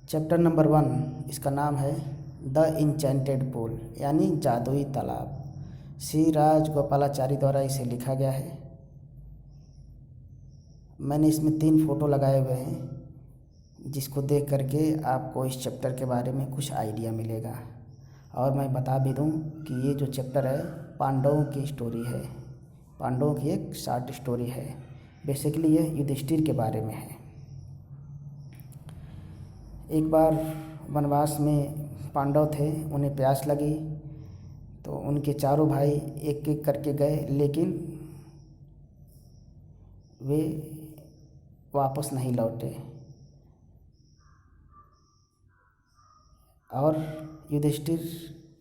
Chapter number 1 इसका नाम है द इंचेंटेड पूल यानी जादुई तालाब। श्री राज गोपालाचारी द्वारा इसे लिखा गया है। मैंने इसमें 3 फ़ोटो लगाए हुए हैं जिसको देख करके आपको इस चैप्टर के बारे में कुछ आइडिया मिलेगा। और मैं बता भी दूं कि ये जो चैप्टर है पांडवों की स्टोरी है, पांडवों की एक शॉर्ट स्टोरी है। बेसिकली ये युधिष्ठिर के बारे में है। एक बार वनवास में पांडव थे, उन्हें प्यास लगी तो उनके चारों भाई एक एक करके गए, लेकिन वे वापस नहीं लौटे। और युधिष्ठिर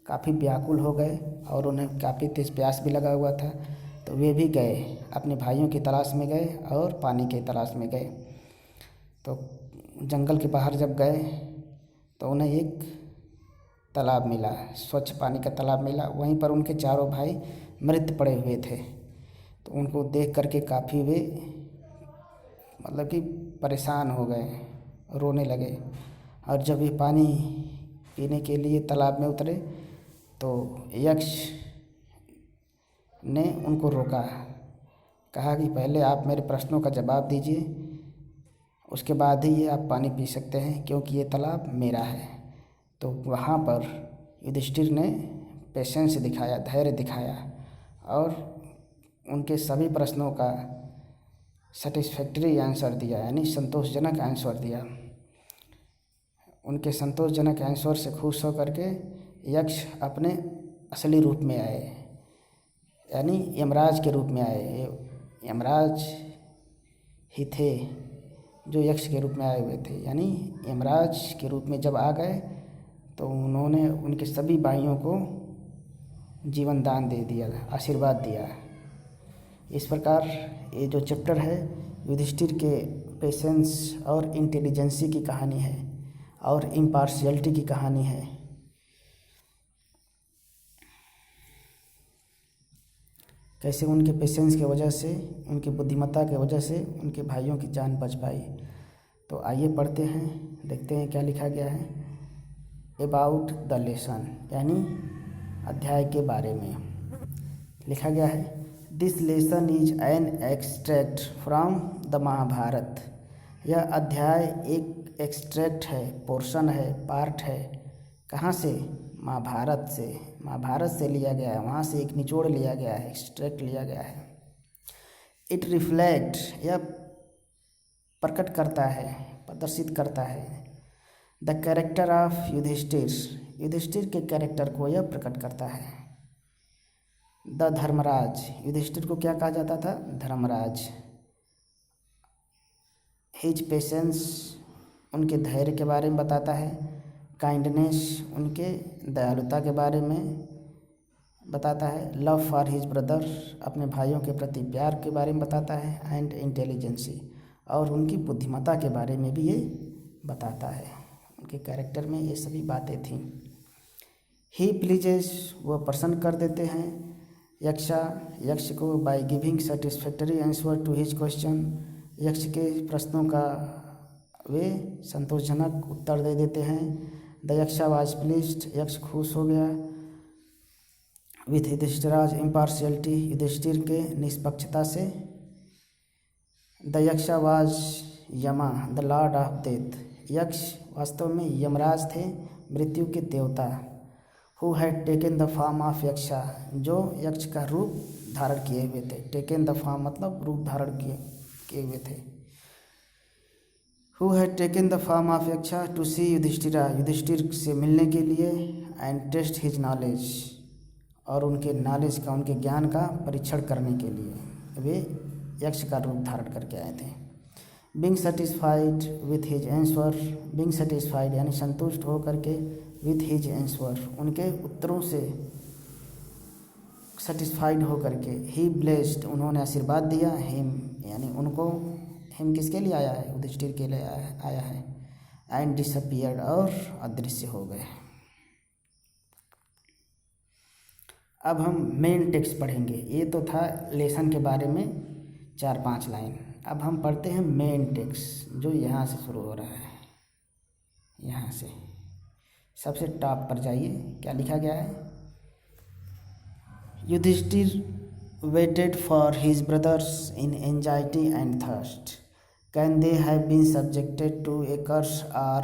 काफ़ी व्याकुल हो गए और उन्हें काफ़ी तेज़ प्यास भी लगा हुआ था, तो वे भी गए, अपने भाइयों की तलाश में गए और पानी की तलाश में गए। तो जंगल के बाहर जब गए तो उन्हें एक तालाब मिला, स्वच्छ पानी का तालाब मिला। वहीं पर उनके चारों भाई मृत पड़े हुए थे। तो उनको देख करके काफ़ी वे मतलब कि परेशान हो गए, रोने लगे। और जब ये पानी पीने के लिए तालाब में उतरे तो यक्ष ने उनको रोका, कहा कि पहले आप मेरे प्रश्नों का जवाब दीजिए, उसके बाद ही ये आप पानी पी सकते हैं, क्योंकि ये तालाब मेरा है। तो वहाँ पर युधिष्ठिर ने पेशेंस दिखाया, धैर्य दिखाया और उनके सभी प्रश्नों का सेटिस्फैक्टरी आंसर दिया, यानी संतोषजनक आंसर दिया। उनके संतोषजनक आंसर से खुश होकर के यक्ष अपने असली रूप में आए, यानी यमराज के रूप में आए। यमराज ही थे जो यक्ष के रूप में आए हुए थे, यानी यमराज के रूप में जब आ गए तो उन्होंने उनके सभी भाइयों को जीवन दान दे दिया, आशीर्वाद दिया। इस प्रकार ये जो चैप्टर है युधिष्ठिर के पेशेंस और इंटेलिजेंसी की कहानी है और इम्पार्शियलिटी की कहानी है। कैसे उनके पेशेंस की वजह से, उनकी बुद्धिमत्ता की वजह से उनके भाइयों की जान बच पाई। तो आइए पढ़ते हैं, देखते हैं क्या लिखा गया है। अबाउट द लेसन यानी अध्याय के बारे में लिखा गया है। This lesson is an extract from the Mahabharata. यह अध्याय एक एक्सट्रैक्ट है, पोर्शन है, पार्ट है। कहाँ से? महाभारत से। महाभारत से लिया गया है, वहाँ से एक निचोड़ लिया गया है, एक्सट्रैक्ट लिया गया है। इट रिफ्लेक्ट, यह प्रकट करता है, प्रदर्शित करता है the character of Yudhishthir, Yudhishthir के कैरेक्टर को यह प्रकट करता है। द धर्मराज, युधिष्ठिर को क्या कहा जाता था? धर्मराज। हिज पेशेंस, उनके धैर्य के बारे में बताता है। काइंडनेस, उनके दयालुता के बारे में बताता है। लव फॉर हिज ब्रदर, अपने भाइयों के प्रति प्यार के बारे में बताता है। एंड इंटेलिजेंसी, और उनकी बुद्धिमत्ता के बारे में भी ये बताता है। उनके कैरेक्टर में ये सभी बातें थीं। ही प्लीजेस, वह प्रसन्न कर देते हैं यक्ष को by giving satisfactory answer to his question, Yaksha के प्रश्नों का वे संतोषजनक उत्तर दे देते हैं। द यक्षा वाज प्लीज्ड, यक्ष खुश हो गया। विथ युधिष्ठिराज इम्पार्शियलिटी, युधिष्ठिर के निष्पक्षता से। The Yaksha was Yama the lord of death, Yaksha वास्तव में यमराज थे, मृत्यु के देवता। Who had taken the form of Yaksha, जो यक्ष का रूप धारण किए हुए थे। टेकन द फॉर्म मतलब रूप धारण किए हुए थे। Who had taken the form of Yaksha to see Yudhishthira, Yudhishthir से मिलने के लिए। एंड टेस्ट हिज नॉलेज, और उनके नॉलेज का, उनके ज्ञान का परीक्षण करने के लिए वे यक्ष का रूप धारण करके आए थे। Being satisfied with his answer, being satisfied यानी संतुष्ट हो करके, विथ हिज आंसर उनके उत्तरों से सेटिस्फाइड हो करके। ही ब्लेस्ड, उन्होंने आशीर्वाद दिया। हिम यानी उनको, हिम किसके लिए आया है? युधिष्ठिर के लिए आया है। एंड डिसअपियर्ड, और अदृश्य हो गए। अब हम मेन टेक्स्ट पढ़ेंगे। ये तो था लेसन के बारे में 4-5 लाइन। अब हम पढ़ते हैं मेन टेक्स्ट जो यहाँ से शुरू हो रहा है। यहाँ से सबसे टॉप पर जाइए, क्या लिखा गया है। Yudhishthir waited for his brothers in anxiety and thirst. Can they have been subjected to a curse, or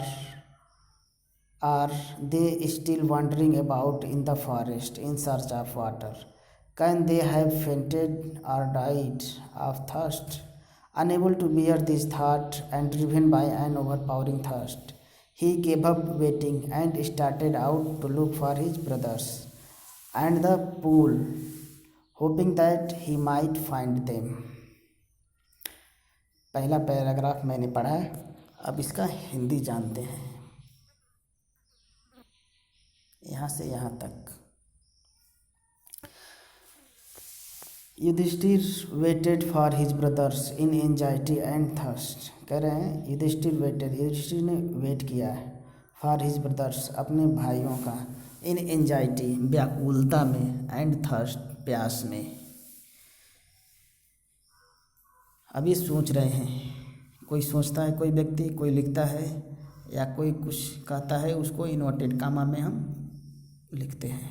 are they still wandering about in the forest in search of water? Can they have fainted or died of thirst? Unable to bear this thought and driven by an overpowering thirst, he gave up waiting and started out to look for his brothers and the pool, hoping that he might find them. पहला paragraph मैंने पढ़ा, अब इसका हिंदी जानते हैं। यहाँ से यहाँ तक Yudhishthir waited for his brothers in anxiety and thirst. कह रहे हैं युधिष्ठिर वेटेड, युधिष्ठिर ने वेट किया है फॉर हिज ब्रदर्स, अपने भाइयों का, इन एंजाइटी व्याकुलता में, एंड थर्स्ट प्यास में। अभी सोच रहे हैं, कोई सोचता है, कोई व्यक्ति, कोई लिखता है या कोई कुछ कहता है, उसको इन्वर्टेड कामा में हम लिखते हैं।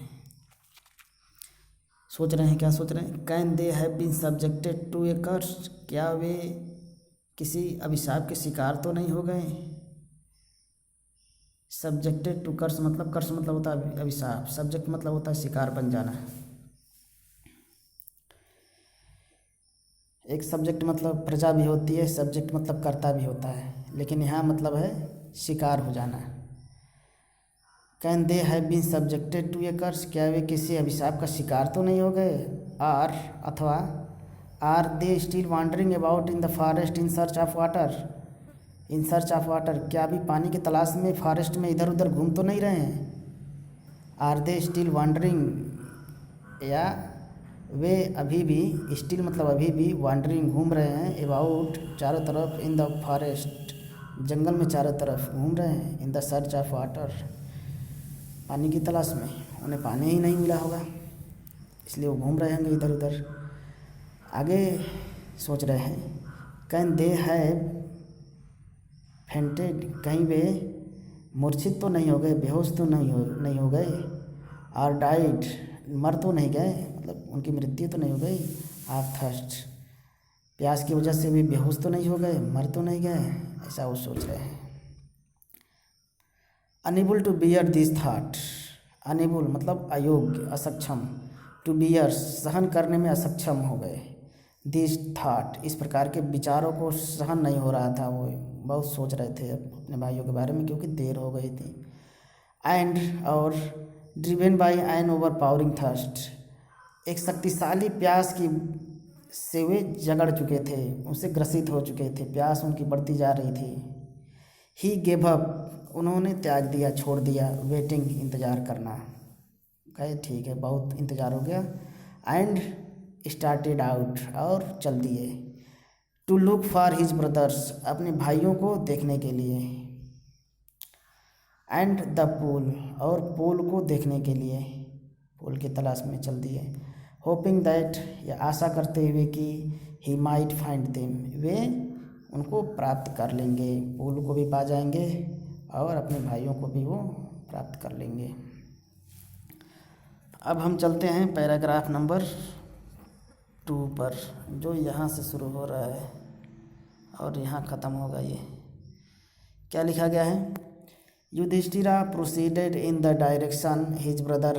सोच रहे हैं, क्या सोच रहे हैं। Can they have been subjected to a curse, क्या वे किसी अभिशाप के शिकार तो नहीं हो गए। सब्जेक्टेड टू कर्स मतलब, कर्स मतलब होता है अभिशाप, सब्जेक्ट मतलब होता है शिकार बन जाना। एक सब्जेक्ट मतलब प्रजा भी होती है, सब्जेक्ट मतलब कर्ता भी होता है, लेकिन यहाँ मतलब है शिकार हो जाना। Can they have been subjected to a curse, क्या वे किसी अभिशाप का शिकार तो नहीं हो गए। आर अथवा are they still wandering about in the forest in search of water, in search of water, क्या भी पानी की तलाश में फॉरेस्ट में इधर उधर घूम तो नहीं रहे हैं। आर दे स्टिल वॉन्डरिंग, या वे अभी भी, स्टिल मतलब अभी भी, वॉन्डरिंग घूम रहे हैं, अबाउट चारों तरफ, इन द फॉरेस्ट जंगल में चारों तरफ घूम रहे हैं, in the search of water पानी की तलाश में, उन्हें पानी ही नहीं मिला होगा इसलिए वो घूम रहे होंगे इधर उधर। आगे सोच रहे हैं कैन दे हैव फेंटेड, कहीं वे मूर्छित तो नहीं हो गए, बेहोश तो नहीं हो गए। और डाइड, मर तो नहीं गए, मतलब उनकी मृत्यु तो नहीं हो गई। ऑफ थर्स्ट, प्यास की वजह से भी बेहोश तो नहीं हो गए, मर तो नहीं गए, ऐसा वो सोच रहे हैं। Unable to bear this thought, unable मतलब अयोग्य, असक्षम, टू बियर सहन करने में असक्षम हो गए। दिस थाट, इस प्रकार के विचारों को सहन नहीं हो रहा था, वो बहुत सोच रहे थे अपने भाइयों के बारे में, क्योंकि देर हो गई थी। एंड और driven by an overpowering thirst, एक शक्तिशाली प्यास की से वे जगड़ चुके थे, उनसे ग्रसित हो चुके थे, प्यास उनकी बढ़ती जा रही थी। ही गेव अप, उन्होंने त्याग दिया, छोड़ दिया, वेटिंग इंतज़ार करना, कहे ठीक है बहुत इंतज़ार हो गया। एंड स्टार्टेड आउट, और चल दिए। To look for his brothers, अपने भाइयों को देखने के लिए। एंड द पूल, और पूल को देखने के लिए, पूल की तलाश में चल दिए। होपिंग दैट, या आशा करते हुए कि ही माइट फाइंड देम, वे उनको प्राप्त कर लेंगे, पूल को भी पा जाएंगे और अपने भाइयों को भी वो प्राप्त कर लेंगे। अब हम चलते हैं पैराग्राफ नंबर 2 पर, जो यहाँ से शुरू हो रहा है और यहाँ ख़त्म होगा। ये क्या लिखा गया है। Yudhishthira proceeded in the direction his brother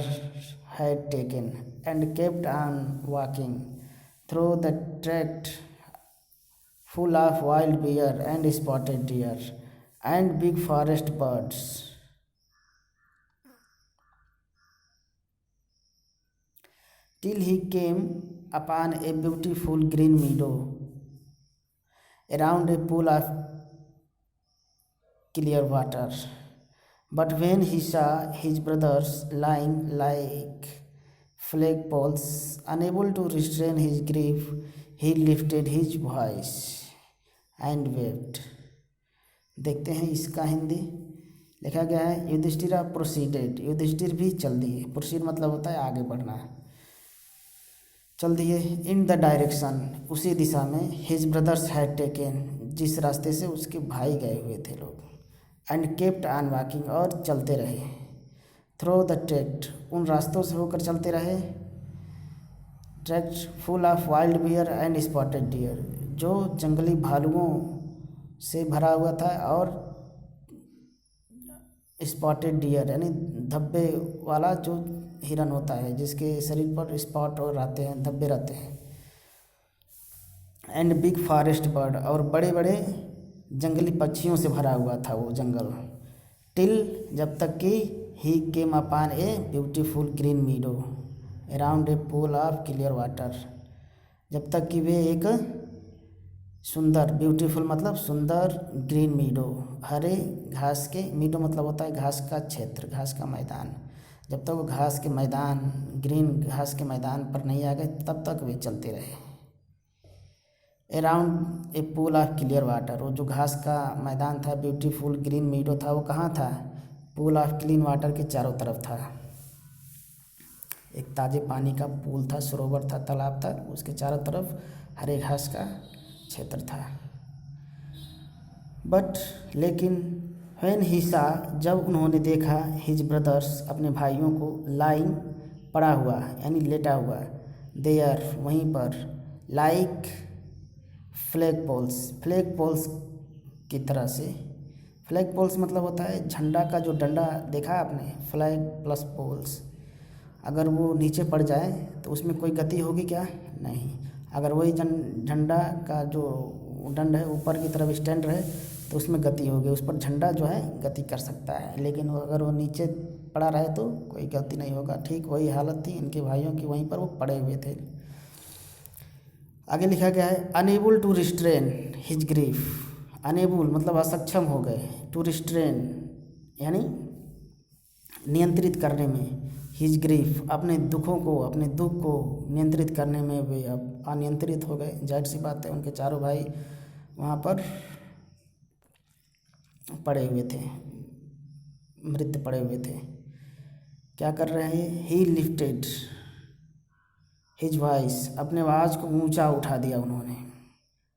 had taken and kept on walking through the tract full of wild bear and spotted deer and big forest birds. Till he came upon a beautiful green meadow around a pool of clear water. But when he saw his brothers lying like flagpoles, unable to restrain his grief, he lifted his voice and wept. देखते हैं इसका हिंदी। लिखा गया है Yudhishthira proceeded, Yudhishthir भी चल दिए, proceed मतलब होता है आगे बढ़ना, चल दिए। इन द डायरेक्शन, उसी दिशा में, हिज ब्रदर्स हैड टेकन, जिस रास्ते से उसके भाई गए हुए थे लोग, एंड केप्ट ऑन वॉकिंग और चलते रहे। थ्रू द ट्रैक्ट उन रास्तों से होकर चलते रहे। Tract full of wild bear and spotted deer जो जंगली भालुओं से भरा हुआ था और स्पॉटेड डियर यानी धब्बे वाला जो हिरन होता है जिसके शरीर पर स्पॉट और रहते हैं, धब्बे रहते हैं। एंड बिग फॉरेस्ट बर्ड और बड़े बड़े जंगली पक्षियों से भरा हुआ था वो जंगल। टिल जब तक कि he came upon a beautiful green meadow around a pool of clear water जब तक कि वे एक सुंदर, ब्यूटीफुल मतलब सुंदर, ग्रीन मीडो हरे घास के, मीडो मतलब होता है घास का क्षेत्र, घास का मैदान। जब तक वो घास के मैदान, ग्रीन घास के मैदान पर नहीं आ गए तब तक वे चलते रहे। Around a pool of clear water वो जो घास का मैदान था, ब्यूटीफुल ग्रीन मीडो था, वो कहाँ था? पूल ऑफ क्लीन वाटर के चारों तरफ था। एक ताज़े पानी का पूल था, सरोवर था, तालाब था, उसके चारों तरफ हरे घास का क्षेत्र था। बट लेकिन व्हेन ही सा जब उन्होंने देखा हिज ब्रदर्स अपने भाइयों को लाइंग पड़ा हुआ यानी लेटा हुआ, देयर वहीं पर, लाइक फ्लैग पोल्स की तरह से। फ्लैग पोल्स मतलब होता है झंडा का जो डंडा देखा आपने, फ्लैग प्लस पोल्स। अगर वो नीचे पड़ जाए तो उसमें कोई गति होगी क्या? नहीं। अगर वही झंडा का जो दंड है ऊपर की तरफ स्टैंड रहे तो उसमें गति होगी, उस पर झंडा जो है गति कर सकता है। लेकिन अगर वो नीचे पड़ा रहे तो कोई गति नहीं होगा। ठीक वही हालत थी इनके भाइयों की, वहीं पर वो पड़े हुए थे। आगे लिखा गया है unable to restrain his grief. Unable मतलब असक्षम हो गए, टू रिस्ट्रेन यानी नियंत्रित करने में, हिज ग्रीफ अपने दुखों को, अपने दुख को नियंत्रित करने में वे अब अनियंत्रित हो गए। जाहिर सी बात है उनके चारों भाई वहाँ पर पड़े हुए थे, मृत पड़े हुए थे। क्या कर रहे हैं? ही लिफ्टेड हिज वॉइस अपने आवाज़ को ऊंचा उठा दिया उन्होंने।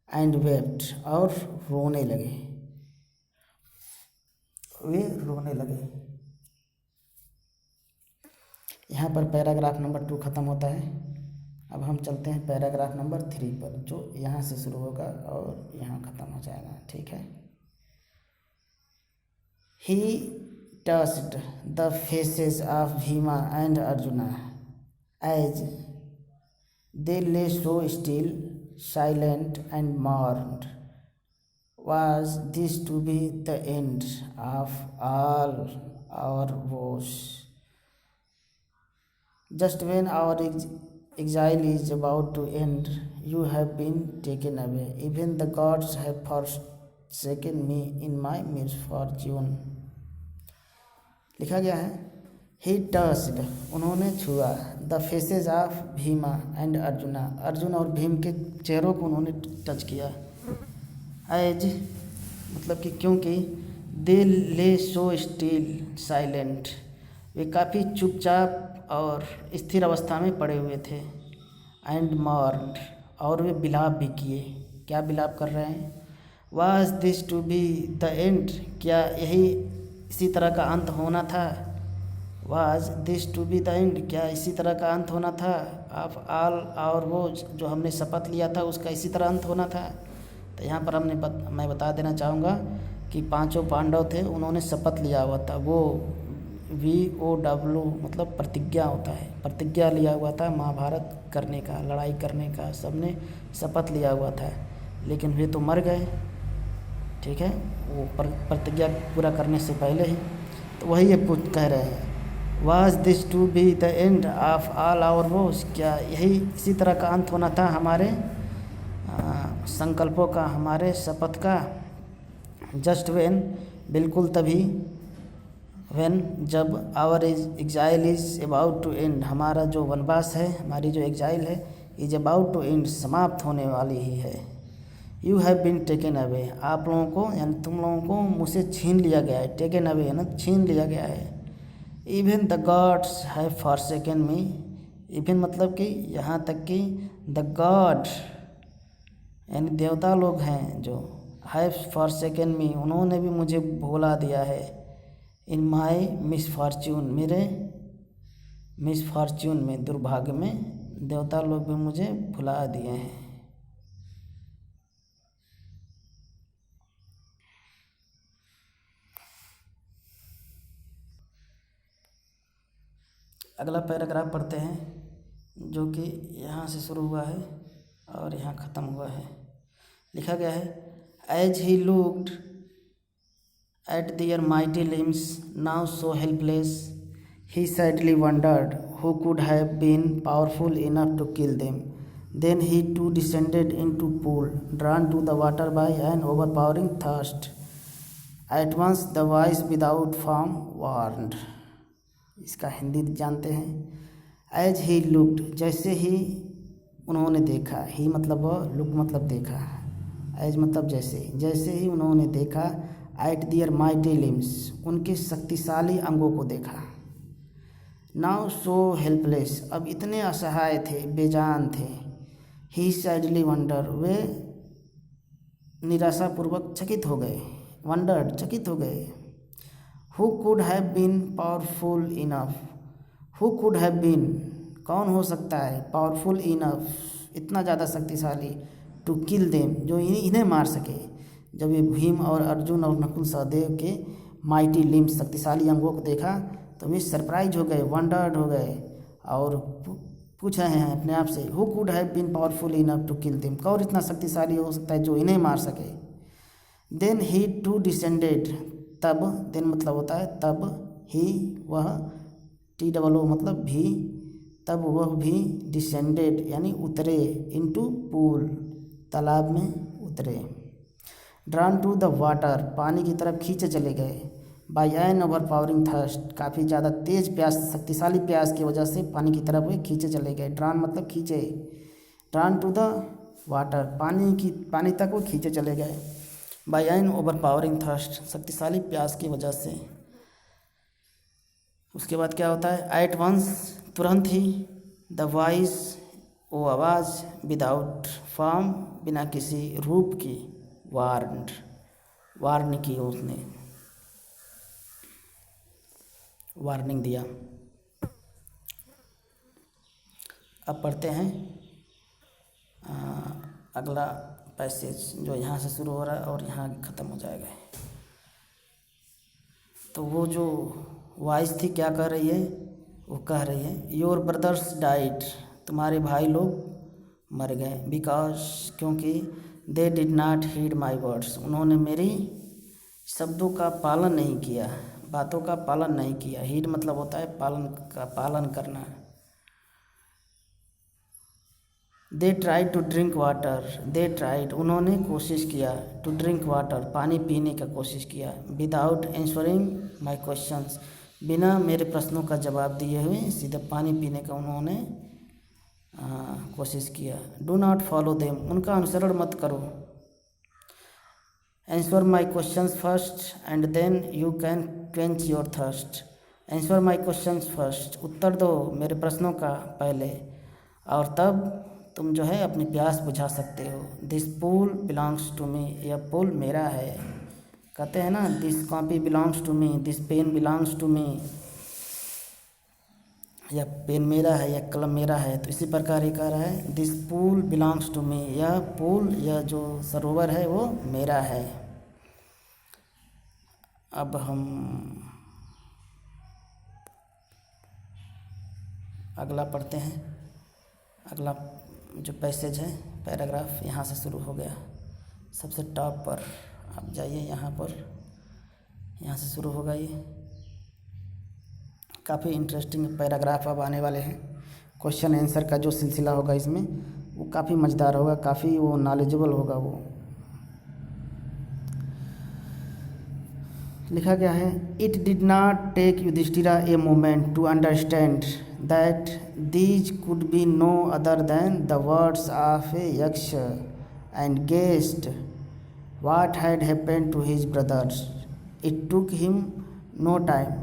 एंड वेप्ट और रोने लगे, वे रोने लगे। यहाँ पर पैराग्राफ नंबर 2 ख़त्म होता है। अब हम चलते हैं पैराग्राफ नंबर 3 पर, जो यहाँ से शुरू होगा और यहाँ ख़त्म हो जाएगा। ठीक है। He touched the faces of Bhima and Arjuna as they lay so still, silent and mourned. Was this to be the end of all our woes? Just when our exile is about to end, you have been taken away. Even the gods have forsaken me in my misfortune. लिखा गया है He touched उन्होंने छुआ the faces of Bhima and arjuna Arjun और भीम के चेहरों को उन्होंने टच किया। एज मतलब कि क्योंकि दे ले सो स्टिल साइलेंट वे काफ़ी चुपचाप और स्थिर अवस्था में पड़े हुए थे। एंड मॉर्न्ड और वे बिलाप भी किए। क्या बिलाप कर रहे हैं? Was this to be the end क्या यही इसी तरह का अंत होना था? Was this to be the end क्या इसी तरह का अंत होना था? ऑफ ऑल आवर वो जो हमने शपथ लिया था उसका इसी तरह अंत होना था। तो यहाँ पर मैं बता देना चाहूँगा कि 5 पांडव थे, उन्होंने शपथ लिया हुआ था। वो VOW मतलब प्रतिज्ञा होता है, प्रतिज्ञा लिया हुआ था महाभारत करने का, लड़ाई करने का, सबने शपथ लिया हुआ था। लेकिन वे तो मर गए। ठीक है, वो प्रतिज्ञा पूरा करने से पहले ही। तो वही ये कह रहे हैं was this to be the end of all our woes क्या यही इसी तरह का अंत होना था हमारे संकल्पों का, हमारे शपथ का। जस्ट व्हेन बिल्कुल तभी, व्हेन जब our exile is about to end हमारा जो वनवास है, हमारी जो एग्जाइल है, इज़ अबाउट टू एंड समाप्त होने वाली ही है। You have been taken away आप लोगों को यानी तुम लोगों को मुझसे छीन लिया गया है। टेकन अवे है ना, छीन लिया गया है। Even the gods have forsaken me even मतलब कि यहाँ तक कि द गॉड यानी देवता लोग हैं जो हैव फॉरसेकन मी, उन्होंने भी मुझे भुला दिया है। इन माई मिसफॉर्च्यून, मेरे मिसफॉर्च्यून में, दुर्भाग्य में, देवता लोग भी मुझे भुला दिए हैं। अगला पैराग्राफ पढ़ते हैं जो कि यहाँ से शुरू हुआ है और यहाँ ख़त्म हुआ है। लिखा गया है, as he looked at their mighty limbs now so helpless he sadly wondered who could have been powerful enough to kill them. Then he too descended into pool drawn to the water by an overpowering thirst. At once the voice without form warned. इसका हिंदी जानते हैं। As he looked, जैसे ही उन्होंने देखा, ही मतलब look मतलब देखा, as मतलब जैसे, जैसे ही उन्होंने देखा, एट दियर माइटी लिम्स, उनके शक्तिशाली अंगों को देखा। नाउ सो हेल्पलेस, अब इतने असहाय थे, बेजान थे। ही सैडली वंडर, वे निराशापूर्वक चकित हो गए, वंडर्ड चकित हो गए। Who could have been powerful enough, who could have been, कौन हो सकता है, पावरफुल इनफ, इतना ज़्यादा शक्तिशाली, टू किल देम, जो इन्हें मार सके। जब ये भीम और अर्जुन और नकुल सहदेव के माइटी लिम्स, शक्तिशाली अंगों को देखा तो वे सरप्राइज हो गए, वंडर्ड हो गए और पूछ रहे हैं अपने आप से, who could have been powerful enough to kill them, कौन इतना शक्तिशाली हो सकता है जो इन्हें मार सके। देन ही टू डिसेंडेड, तब, देन मतलब होता है तब, ही वह, टी डबल ओ मतलब भी, तब वह भी, डिसेंडेड यानी उतरे, इनटू पूल, तालाब में उतरे। ड्रॉन टू द वाटर, पानी की तरफ खींचे चले गए। बाय एन ओवरपावरिंग थर्स्ट, काफ़ी ज़्यादा तेज प्यास, शक्तिशाली प्यास की वजह से पानी की तरफ वे खींचे चले गए। ड्रॉन मतलब खींचे, ड्रॉन टू द वाटर, पानी तक वो खींचे चले गए। बाय एन ओवरपावरिंग थर्स्ट, शक्तिशाली प्यास की वजह से। उसके बाद क्या होता है, एट वंस, तुरंत ही, द वॉइस, वो आवाज़, विदाउट फॉर्म, बिना किसी रूप की, वार्नड, वार्न की, उसने वार्निंग दिया। अब पढ़ते हैं अगला पैसेज जो यहाँ से शुरू हो रहा है और यहाँ ख़त्म हो जाएगा। तो वो जो वॉइस थी क्या कह रही है, वो कह रही है, योर ब्रदर्स डाइड, तुम्हारे भाई लोग मर गए, बिकॉज, क्योंकि, they did not heed my words, उन्होंने मेरी शब्दों का पालन नहीं किया, बातों का पालन नहीं किया। हीड मतलब होता है पालन करना। They tried to drink water, they tried, उन्होंने कोशिश किया, टू ड्रिंक वाटर, पानी पीने का कोशिश किया, विदाउट आंसरिंग माई क्वेश्चंस, बिना मेरे प्रश्नों का जवाब दिए हुए सीधे पानी पीने का उन्होंने कोशिश किया। डू नॉट फॉलो देम, उनका अनुसरण मत करो। Answer my questions first and then you can quench your thirst, answer my questions first, उत्तर दो मेरे प्रश्नों का पहले, और तब तुम जो है अपनी प्यास बुझा सकते हो। This pool belongs to me, यह पुल मेरा है। कहते हैं ना, this copy belongs to me, this pen belongs to me, यह पेन मेरा है, यह कलम मेरा है। तो इसी प्रकार ये कह रहा है, this pool belongs to me, यह पूल, यह जो सरोवर है वो मेरा है। अब हम अगला पढ़ते हैं। अगला जो पैसेज है, पैराग्राफ यहाँ से शुरू हो गया, सबसे टॉप पर आप जाइए, यहाँ पर, यहाँ से शुरू होगा। ये काफ़ी इंटरेस्टिंग पैराग्राफ अब आने वाले हैं। क्वेश्चन आंसर का जो सिलसिला होगा इसमें, वो काफ़ी मज़ेदार होगा, काफ़ी वो नॉलेजेबल होगा। वो लिखा गया है, it did not take Yudhishthira a moment to understand that these could be no other than the words of a yaksha, and guessed what had happened to his brothers. It took him no time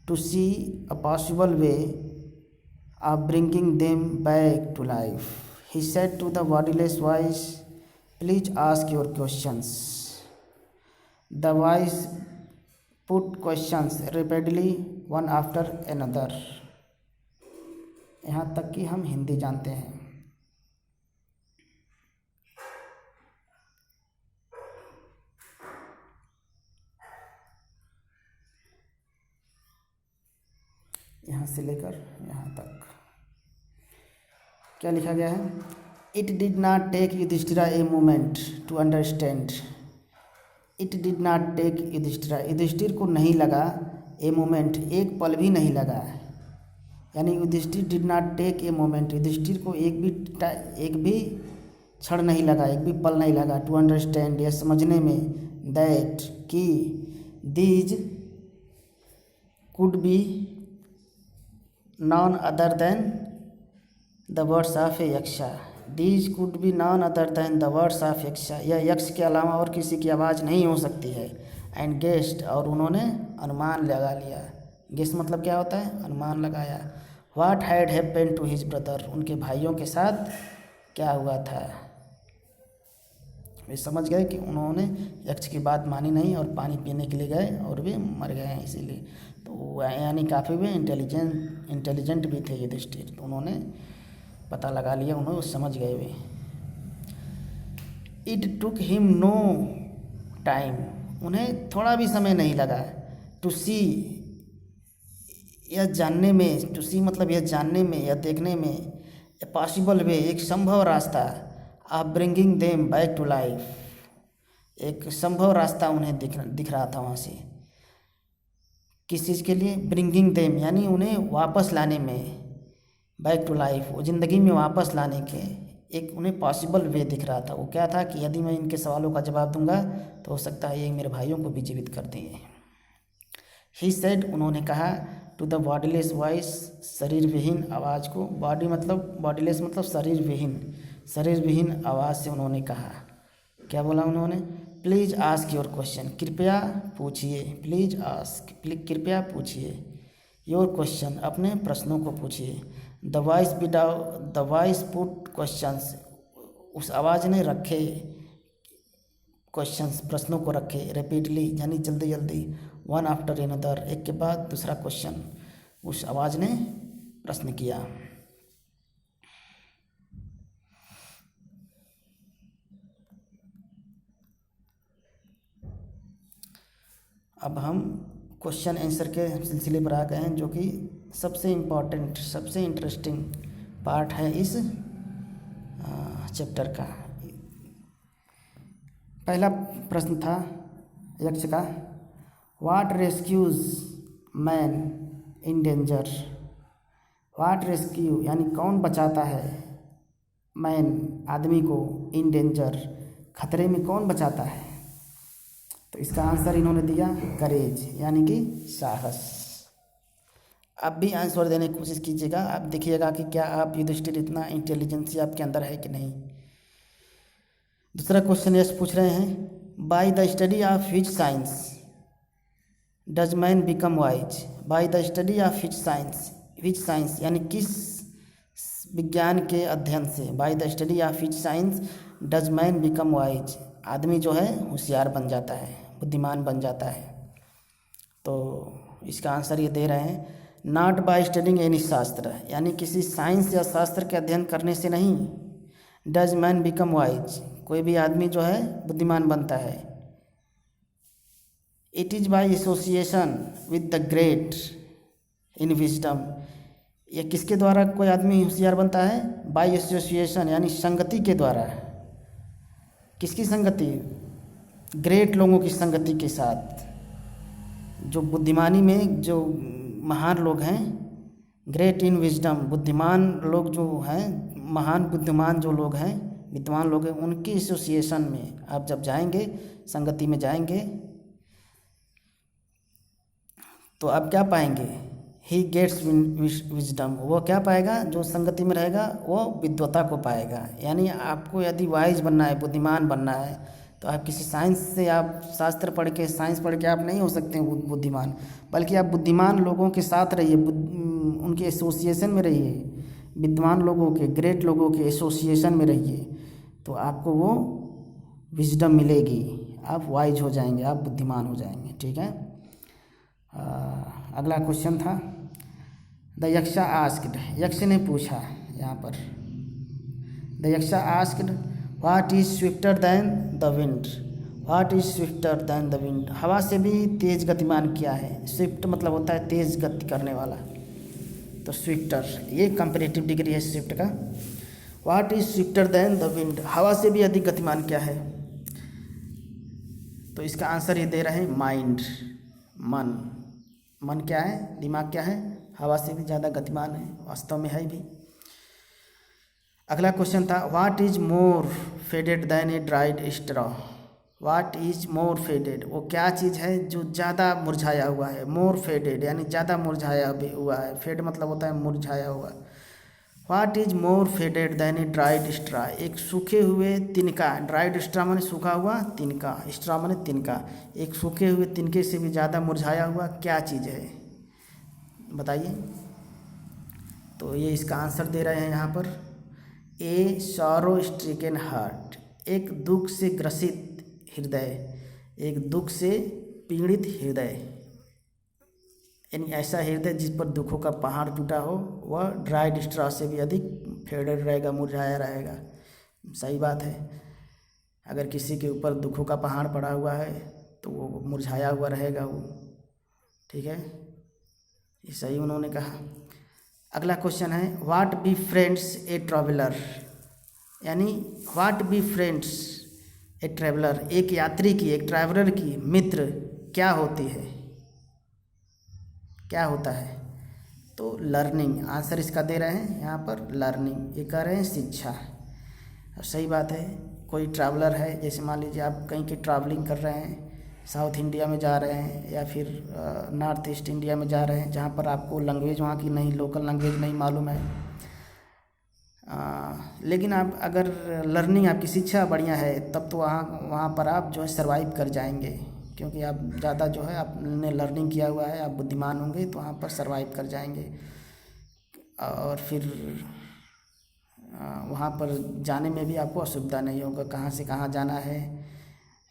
to see a possible way of bringing them back to life. He said to the bodiless voice, "Please ask your questions." The voice put questions repeatedly, one after another. यहाँ तक कि हम हिंदी जानते हैं। यहाँ से लेकर यहाँ तक क्या लिखा गया है? It did not take Yudhishthira a moment to understand. It did not take Yudhishthira, Yudhishthira को नहीं लगा, ए मोमेंट, एक पल भी नहीं लगा। यानी Yudhishthir did not take a moment, Yudhishthir को एक भी क्षण नहीं लगा, एक भी पल नहीं लगा, टू अंडरस्टैंड, यह समझने में, दैट, कि, these could be none other than the words of a Yaksha. These could be none other than the words of Yaksha, यह यक्ष के अलावा और किसी की आवाज़ नहीं हो सकती है। एंड गेस्ट, और उन्होंने अनुमान लगा लिया। गेस्ट मतलब क्या होता है? अनुमान लगाया। What had happened to his brother, उनके भाइयों के साथ क्या हुआ था। वे समझ गए कि उन्होंने यक्ष की बात मानी नहीं और पानी पीने के लिए गए और वे मर गए हैं, इसीलिए। तो यानी काफ़ी वे इंटेलिजेंट भी थे युधिष्ठिर, तो उन्होंने पता लगा लिया, उन्होंने समझ गए वे। It took him no time, उन्हें थोड़ा भी समय नहीं लगा, टू सी, यह जानने में, टू सी मतलब यह जानने में, यह देखने में, ए पॉसिबल वे, एक संभव रास्ता, of bringing them back to life, एक संभव रास्ता उन्हें दिख रहा था वहाँ से। किस चीज़ के लिए? ब्रिंगिंग देम, यानी उन्हें वापस लाने में, बैक टू लाइफ, वो ज़िंदगी में वापस लाने के एक उन्हें पॉसिबल वे दिख रहा था। वो क्या था कि यदि मैं इनके सवालों का जवाब दूंगा तो हो सकता है ये मेरे भाइयों को भी जीवित कर देंगे। ही सेड, उन्होंने कहा, टू द बॉडीलेस वॉइस, शरीर विहीन आवाज़ को, बॉडी मतलब बॉडीलेस मतलब शरीर विहीन आवाज़ से उन्होंने कहा। क्या बोला उन्होंने? प्लीज़ आस्क योर क्वेश्चन, कृपया पूछिए, प्लीज़ आस्क, कृपया पूछिए, योर क्वेश्चन, अपने प्रश्नों को पूछिए। द वॉइस पुट क्वेश्चंस, उस आवाज़ ने रखे क्वेश्चंस, प्रश्नों को रखे, रिपीटली यानी जल्दी जल्दी, वन आफ्टर अनदर, एक के बाद दूसरा क्वेश्चन उस आवाज़ ने प्रश्न किया। अब हम क्वेश्चन आंसर के सिलसिले पर आ गए हैं, जो कि सबसे इम्पॉर्टेंट, सबसे इंटरेस्टिंग पार्ट है इस चैप्टर का। पहला प्रश्न था यक्ष का, what rescues man in danger. What rescue यानी कौन बचाता है, मैन आदमी को, इन डेंजर खतरे में कौन बचाता है। तो इसका आंसर इन्होंने दिया करेज, यानी कि साहस। आप भी आंसर देने की कोशिश कीजिएगा, आप देखिएगा कि क्या आप युधिष्ठिर इतना इंटेलिजेंसी आपके अंदर है कि नहीं। दूसरा क्वेश्चन यस पूछ रहे हैं, by the study of which science does man become wise. By the study of which science यानी किस विज्ञान के अध्ययन से, by the study of which science does man become wise, आदमी जो है होशियार बन जाता है, बुद्धिमान बन जाता है। तो इसका आंसर ये दे रहे हैं, नॉट बाय स्टडिंग एनी शास्त्र, यानी किसी साइंस या शास्त्र के अध्ययन करने से नहीं। डज मैन बिकम वाइज, कोई भी आदमी जो है बुद्धिमान बनता है। It is by association with the great in wisdom, ये किसके द्वारा कोई आदमी होशियार बनता है? बाय एसोसिएशन यानी संगति के द्वारा। किसकी संगति? ग्रेट लोगों की संगति के साथ, जो बुद्धिमानी में जो महान लोग हैं, ग्रेट इन विजडम, बुद्धिमान लोग जो हैं, महान बुद्धिमान जो लोग हैं, विद्वान लोग हैं, उनकी एसोसिएशन में आप जब जाएंगे, संगति में जाएंगे, तो आप क्या पाएंगे? ही गेट्स विजडम, वो क्या पाएगा? जो संगति में रहेगा वो विद्वता को पाएगा। यानी आपको यदि वाइज बनना है, बुद्धिमान बनना है, तो आप किसी साइंस से, आप शास्त्र पढ़ के, साइंस पढ़ के आप नहीं हो सकते हैं बुद्धिमान, बल्कि आप बुद्धिमान लोगों के साथ रहिए, उनके एसोसिएशन में रहिए, विद्वान लोगों के, ग्रेट लोगों के एसोसिएशन में रहिए, तो आपको वो विजडम मिलेगी, आप वाइज हो जाएंगे, आप बुद्धिमान हो जाएंगे। ठीक है। अगला क्वेश्चन था द यक्षा आस्क्ड, यक्ष ने पूछा यहाँ पर, the Yaksha asked what is swifter than the wind, what is swifter than the wind, हवा से भी तेज गतिमान क्या है। स्विफ्ट मतलब होता है तेज गति करने वाला, तो स्विफ्टर, ये कंपैरेटिव डिग्री है स्विफ्ट का। What is swifter than the wind, हवा से भी अधिक गतिमान क्या है। तो इसका आंसर ये दे रहे हैं माइंड, मन। मन क्या है, दिमाग क्या है, हवा से भी ज़्यादा गतिमान है, वास्तव में है भी। अगला क्वेश्चन था what is more faded than a dried straw, what is more faded, वो क्या चीज़ है जो ज़्यादा मुरझाया हुआ है। मोर फेडेड यानी ज़्यादा मुरझाया हुआ है, फेड मतलब होता है मुरझाया हुआ। What is more faded than a dried straw, एक सूखे हुए तिनका, ड्राइड स्ट्रा माने सूखा हुआ तिनका, स्ट्रा माने तिनका, एक सूखे हुए तिनके से भी ज़्यादा मुरझाया हुआ क्या चीज़ है, बताइए। तो ये इसका आंसर दे रहे हैं यहाँ पर, ए सॉरो स्ट्रिकन हार्ट, एक दुख से ग्रसित हृदय, एक दुख से पीड़ित हृदय, यानी ऐसा हृदय जिस पर दुखों का पहाड़ टूटा हो, वह ड्राइड स्ट्रॉ से भी अधिक फेडेड रहेगा, मुरझाया रहेगा। सही बात है, अगर किसी के ऊपर दुखों का पहाड़ पड़ा हुआ है तो वो मुरझाया हुआ रहेगा वो। ठीक है, ये सही उन्होंने कहा। अगला क्वेश्चन है what befriends a traveller, यानी what befriends a traveller, एक यात्री की, एक ट्रैवलर की मित्र क्या होती है, क्या होता है। तो लर्निंग, आंसर इसका दे रहे हैं यहाँ पर लर्निंग, ये कह रहे हैं शिक्षा। और सही बात है, कोई ट्रैवलर है, जैसे मान लीजिए आप कहीं की ट्रैवलिंग कर रहे हैं, साउथ इंडिया में जा रहे हैं या फिर नॉर्थ ईस्ट इंडिया में जा रहे हैं, जहाँ पर आपको लैंग्वेज वहाँ की नहीं, लोकल लैंग्वेज नहीं मालूम है, लेकिन आप अगर लर्निंग, आपकी शिक्षा बढ़िया है, तब तो वहाँ पर आप जो है सर्वाइव कर जाएंगे, क्योंकि आप ज़्यादा जो है आपने लर्निंग किया हुआ है, आप बुद्धिमान होंगे तो वहाँ पर सर्वाइव कर जाएंगे। और फिर वहाँ पर जाने में भी आपको असुविधा नहीं होगा, कहाँ से कहाँ जाना है,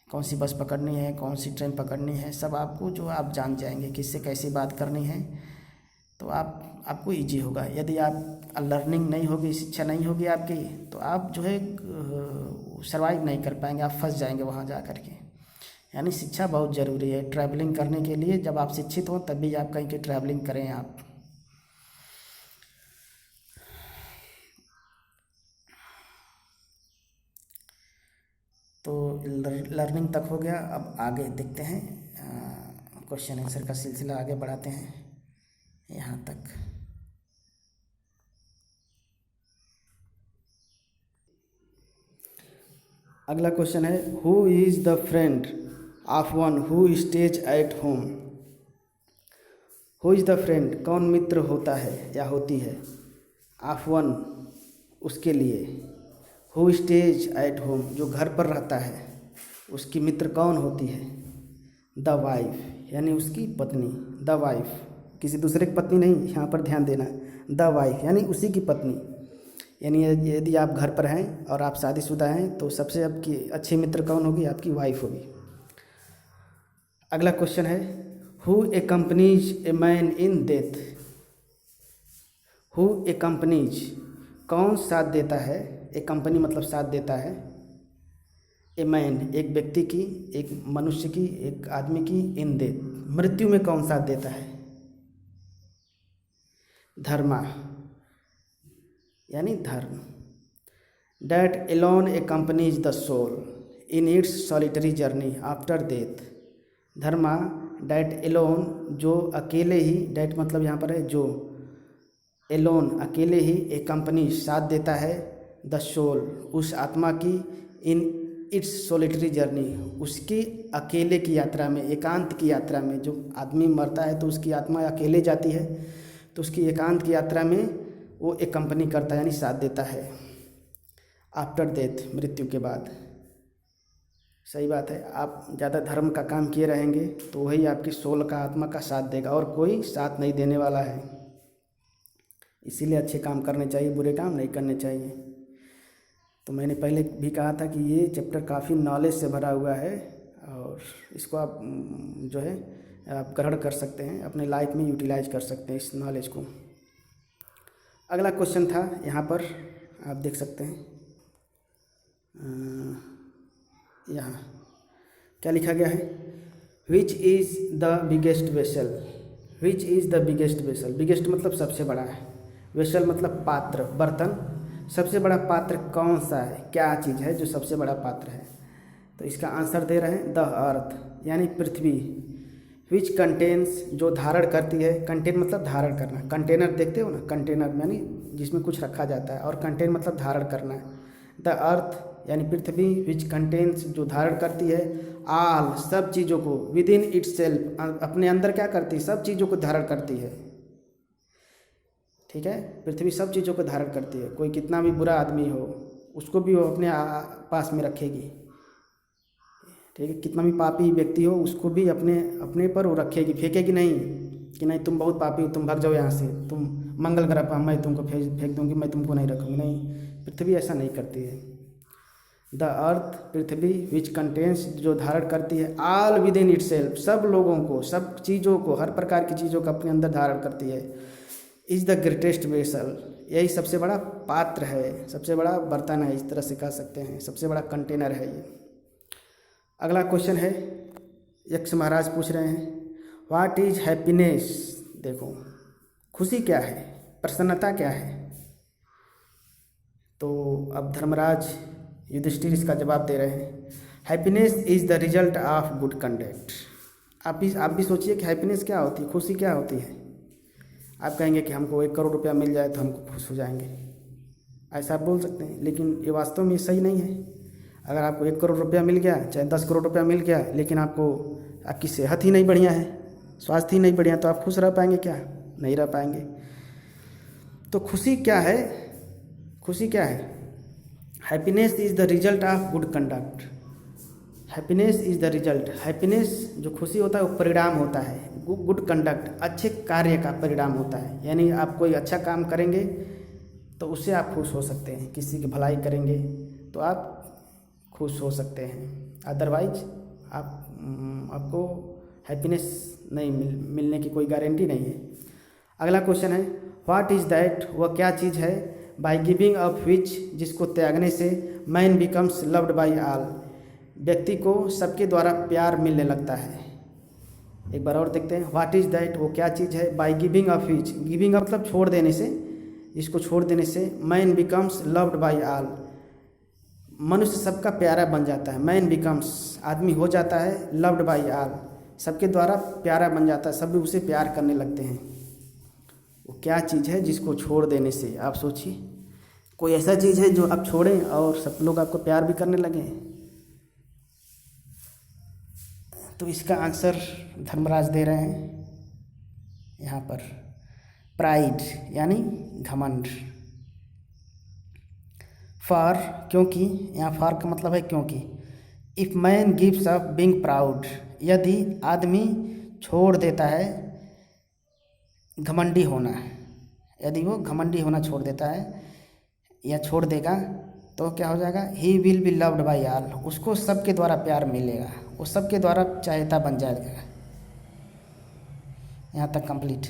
कौन सी बस पकड़नी है, कौन सी ट्रेन पकड़नी है, सब आपको जो आप जान जाएंगे, किससे कैसी बात करनी है, तो आपको इजी होगा। यदि आप लर्निंग नहीं होगी, शिक्षा नहीं होगी आपकी, तो आप जो है सर्वाइव नहीं कर पाएंगे, आप फंस जाएंगे वहाँ जा कर के। यानी शिक्षा बहुत ज़रूरी है ट्रैवलिंग करने के लिए। जब आप शिक्षित हो तभी आप कहीं की ट्रैवलिंग करें आप। तो लर्निंग तक हो गया, अब आगे देखते हैं, क्वेश्चन आंसर का सिलसिला आगे बढ़ाते हैं यहाँ तक। अगला क्वेश्चन है who is the friend of one who stays at home, who is the friend, कौन मित्र होता है या होती है, ऑफ वन उसके लिए, हु स्टेज एट होम जो घर पर रहता है, उसकी मित्र कौन होती है, द वाइफ यानी उसकी पत्नी, द वाइफ, किसी दूसरे की पत्नी नहीं, यहाँ पर ध्यान देना, द वाइफ यानी उसी की पत्नी। यानी यदि आप घर पर हैं और आप शादीशुदा हैं तो सबसे आपकी अच्छी मित्र कौन होगी, आपकी वाइफ होगी। अगला क्वेश्चन है who accompanies a man in death, who accompanies कौन साथ देता है, एक कंपनी मतलब साथ देता है, ए मैन एक व्यक्ति की, एक मनुष्य की, एक आदमी की, इन डेथ मृत्यु में कौन साथ देता है, धर्मा यानी धर्म। That alone accompanies the soul in its solitary journey after death, Dharma that alone जो अकेले ही, डैट मतलब यहाँ पर है जो, एलोन अकेले ही, एक्कम्पनी साथ देता है, द सोल उस आत्मा की, इन इट्स सोलिटरी जर्नी उसकी अकेले की यात्रा में, एकांत की यात्रा में। जो आदमी मरता है तो उसकी आत्मा अकेले जाती है, तो उसकी एकांत की यात्रा में वो एक्कम्पनी करता है यानी साथ देता है, आफ्टर डेथ मृत्यु के बाद। सही बात है, आप ज़्यादा धर्म का काम किए रहेंगे तो वही आपकी सोल का, आत्मा का साथ देगा, और कोई साथ नहीं देने वाला है। इसीलिए अच्छे काम करने चाहिए, बुरे काम नहीं करने चाहिए। तो मैंने पहले भी कहा था कि ये चैप्टर काफ़ी नॉलेज से भरा हुआ है और इसको आप जो है आप ग्रहण कर सकते हैं, अपने लाइफ में यूटिलाइज कर सकते हैं इस नॉलेज को। अगला क्वेश्चन था यहाँ पर, आप देख सकते हैं यहाँ क्या लिखा गया है, which is the biggest vessel. Which is the biggest vessel, biggest मतलब सबसे बड़ा है, वेसल मतलब पात्र, बर्तन। सबसे बड़ा पात्र कौन सा है, क्या चीज़ है जो सबसे बड़ा पात्र है? तो इसका आंसर दे रहे हैं द अर्थ यानी पृथ्वी। विच कंटेन्स जो धारण करती है, कंटेन मतलब धारण करना, कंटेनर देखते हो ना, कंटेनर यानी जिसमें कुछ रखा जाता है, और कंटेन मतलब धारण करना। द अर्थ यानी पृथ्वी, विच कंटेन्स जो धारण करती है, आल सब चीज़ों को, विद इन इट्स सेल्फ अपने अंदर क्या करती है, सब चीज़ों को धारण करती है। ठीक है, पृथ्वी सब चीज़ों को धारण करती है। कोई कितना भी बुरा आदमी हो उसको भी वो अपने पास में रखेगी। ठीक है, कितना भी पापी व्यक्ति हो उसको भी अपने पर वो रखेगी, फेंकेगी नहीं कि नहीं तुम बहुत पापी हो, तुम भाग जाओ यहाँ से, तुम मंगल ग्रह पर मैं तुमको फेंक दूंगी, मैं तुमको नहीं रखूँगी। नहीं, पृथ्वी ऐसा नहीं करती है। The earth Prithvi, which contains जो धारण करती है, आल विद इन इटसेल्फ सब लोगों को, सब चीज़ों को, हर प्रकार की चीज़ों को अपने अंदर धारण करती है। इज़ द ग्रेटेस्ट वेसल, यही सबसे बड़ा पात्र है, सबसे बड़ा बर्तन है, इस तरह से कह सकते हैं, सबसे बड़ा कंटेनर है ये। अगला क्वेश्चन है, यक्ष महाराज पूछ रहे हैं, व्हाट इज हैप्पीनेस। देखो खुशी क्या है, प्रसन्नता क्या है? तो अब धर्मराज युधिष्ठिर इसका जवाब दे रहे हैं, happiness is the result of good conduct. आप भी सोचिए कि हैप्पीनेस क्या होती है, खुशी क्या होती है। आप कहेंगे कि हमको 1 करोड़ रुपया मिल जाए तो हमको खुश हो जाएंगे, ऐसा आप बोल सकते हैं, लेकिन ये वास्तव में सही नहीं है। अगर आपको 1 करोड़ रुपया मिल गया, चाहे 10 करोड़ रुपया मिल गया, लेकिन आपकी सेहत ही नहीं बढ़िया है, स्वास्थ्य ही नहीं बढ़िया, तो आप खुश रह पाएंगे क्या? नहीं रह पाएंगे। तो खुशी क्या है, खुशी क्या है? Happiness is the result of good conduct. Happiness is the result, happiness जो खुशी होता है वो परिणाम होता है, गुड कंडक्ट अच्छे कार्य का परिणाम होता है। यानी आप कोई अच्छा काम करेंगे तो उससे आप खुश हो सकते हैं, किसी की भलाई करेंगे तो आप खुश हो सकते हैं, अदरवाइज आपको हैप्पीनेस नहीं मिलने की कोई गारंटी नहीं है। अगला क्वेश्चन है, व्हाट इज़ दैट, वह क्या चीज़ है, बाय गिविंग अप विच जिसको त्यागने से man becomes loved by all व्यक्ति को सबके द्वारा प्यार मिलने लगता है। एक बार और देखते हैं, व्हाट इज़ दैट, वो क्या चीज़ है, by giving up which, giving up मतलब छोड़ देने से, इसको छोड़ देने से man becomes loved by all मनुष्य सबका प्यारा बन जाता है। मैन बिकम्स आदमी हो जाता है, लव्ड बाय ऑल सबके द्वारा प्यारा बन जाता है, सब उसे प्यार करने लगते हैं। वो क्या चीज़ है जिसको छोड़ देने से, आप सोचिए कोई ऐसा चीज़ है जो आप छोड़ें और सब लोग आपको प्यार भी करने लगें। तो इसका आंसर धर्मराज दे रहे हैं यहाँ पर, प्राइड यानी घमंड। फॉर क्योंकि, यहाँ फॉर का मतलब है क्योंकि। If man gives up being proud, यदि आदमी छोड़ देता है घमंडी होना, यदि वो घमंडी होना छोड़ देता है या छोड़ देगा तो क्या हो जाएगा, he will be loved by all उसको सबके द्वारा प्यार मिलेगा, वो सबके द्वारा चाहता बन जाएगा। यहाँ तक कंप्लीट।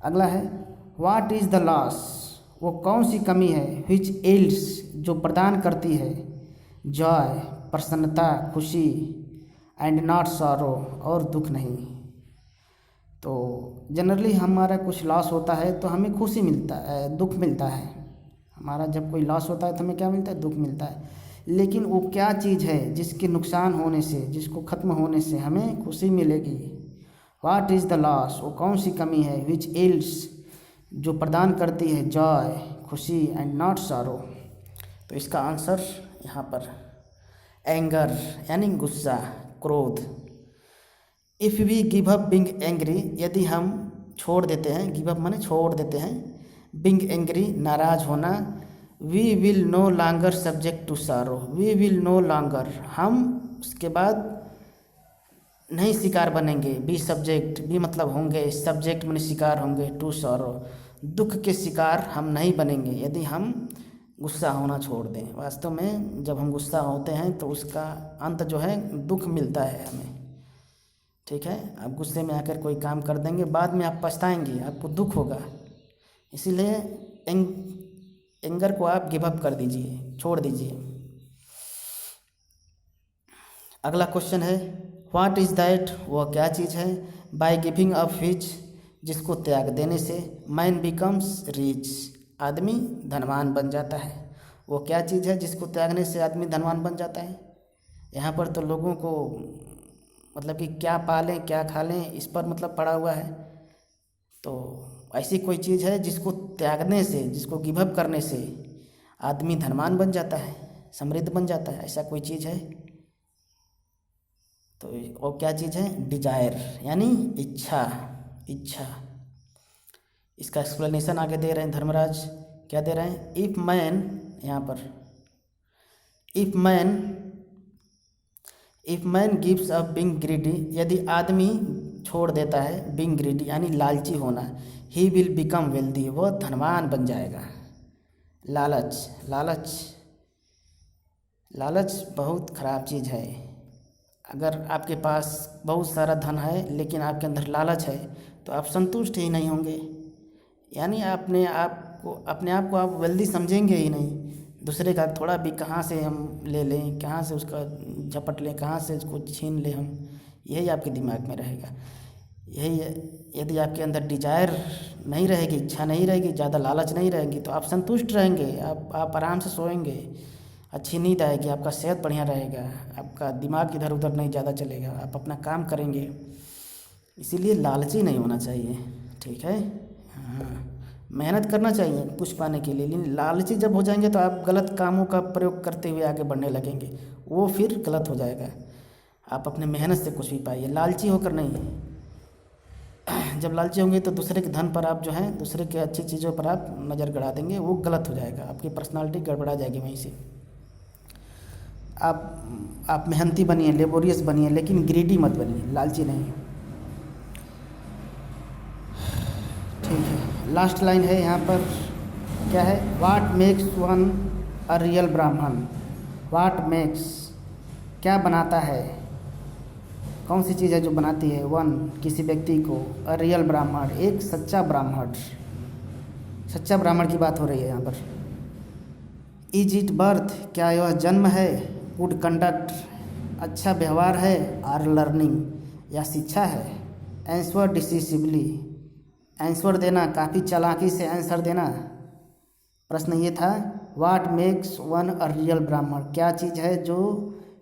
अगला है, व्हाट इज़ द लॉस, वो कौन सी कमी है, विच एल्स जो प्रदान करती है, जॉय प्रसन्नता खुशी, एंड नॉट सॉरो और दुख नहीं। तो जनरली हमारा कुछ लॉस होता है तो हमें खुशी मिलता है, दुख मिलता है। हमारा जब कोई लॉस होता है तो हमें क्या मिलता है, दुख मिलता है। लेकिन वो क्या चीज़ है जिसके नुकसान होने से, जिसको ख़त्म होने से हमें खुशी मिलेगी। व्हाट इज़ द लॉस, वो कौन सी कमी है, विच एल्स जो प्रदान करती है, जॉय खुशी, एंड नॉट सॉरो। तो इसका आंसर यहाँ पर एंगर यानी गुस्सा, क्रोध। If we give up being angry, यदि हम छोड़ देते हैं, गिव अप माने छोड़ देते हैं, बीइंग एंग्री नाराज़ होना, we will no longer subject to sorrow, we will no longer हम उसके बाद नहीं शिकार बनेंगे, बी सब्जेक्ट, बी मतलब होंगे, सब्जेक्ट माने शिकार होंगे, टू सॉरो दुख के शिकार हम नहीं बनेंगे यदि हम गुस्सा होना छोड़ दें। वास्तव में जब हम गुस्सा होते हैं तो उसका अंत जो है दुख मिलता है हमें, ठीक है। आप गुस्से में आकर कोई काम कर देंगे, बाद में आप पछताएंगे, आपको दुख होगा। इसीलिए एंगर को आप गिव अप कर दीजिए, छोड़ दीजिए। अगला क्वेश्चन है व्हाट इज़ दैट, वह क्या चीज़ है। बाय गिविंग अप व्हिच, जिसको त्याग देने से मैन बिकम्स रिच, आदमी धनवान बन जाता है। वो क्या चीज़ है जिसको त्यागने से आदमी धनवान बन जाता है। यहाँ पर तो लोगों को मतलब कि क्या पालें क्या खा लें इस पर मतलब पड़ा हुआ है। तो ऐसी कोई चीज़ है जिसको त्यागने से, जिसको गिव अप करने से आदमी धनवान बन जाता है, समृद्ध बन जाता है, ऐसा कोई चीज़ है। तो वो क्या चीज़ है, डिजायर यानी इच्छा। इच्छा, इसका एक्सप्लेनेशन आगे दे रहे हैं धर्मराज। क्या दे रहे हैं, इफ मैन, यहाँ पर if man gives up being greedy, यदि आदमी छोड़ देता है बीइंग ग्रीडी यानी लालची होना, ही विल बिकम वेल्दी, वह धनवान बन जाएगा। लालच, लालच, लालच बहुत ख़राब चीज़ है। अगर आपके पास बहुत सारा धन है लेकिन आपके अंदर लालच है तो आप संतुष्ट ही नहीं होंगे, यानी अपने आप को आप वेल्दी समझेंगे ही नहीं। दूसरे का थोड़ा भी कहाँ से हम ले लें, कहाँ से उसका झपट लें, कहाँ से उसको छीन लें हम, यही आपके दिमाग में रहेगा। यही यदि आपके अंदर डिजायर नहीं रहेगी, इच्छा नहीं रहेगी, ज़्यादा लालच नहीं रहेगी, तो आप संतुष्ट रहेंगे, आप आराम से सोएंगे, अच्छी नींद आएगी, आपका सेहत बढ़िया रहेगा, आपका दिमाग इधर उधर नहीं ज़्यादा चलेगा, आप अपना काम करेंगे। इसीलिए लालची नहीं होना चाहिए, ठीक है। हाँ, मेहनत करना चाहिए कुछ पाने के लिए, लेकिन लालची जब हो जाएंगे तो आप गलत कामों का प्रयोग करते हुए आगे बढ़ने लगेंगे, वो फिर गलत हो जाएगा। आप अपने मेहनत से कुछ भी पाइए, लालची होकर नहीं। जब लालची होंगे तो दूसरे के धन पर आप जो है, दूसरे के अच्छी चीज़ों पर आप नज़र गड़ा देंगे, वो गलत हो जाएगा, आपकी पर्सनालिटी गड़बड़ा जाएगी वहीं से। आप मेहनती बनिए, लेबोरियस बनिए, लेकिन ग्रीडी मत बनिए, लालची नहीं। ठीक है, लास्ट लाइन है यहाँ पर, क्या है, what makes one a real ब्राह्मण। व्हाट मेक्स, क्या बनाता है, कौन सी चीज़ है जो बनाती है, वन किसी व्यक्ति को, अ रियल ब्राह्मण एक सच्चा ब्राह्मण। सच्चा ब्राह्मण की बात हो रही है यहाँ पर। इज इट बर्थ, क्या यह जन्म है, गुड कंडक्ट अच्छा व्यवहार है, आर लर्निंग या शिक्षा है, आंसर डिसिसिवली आंसर देना, काफ़ी चालाकी से आंसर देना। प्रश्न ये था what makes one a real ब्राह्मण, क्या चीज़ है जो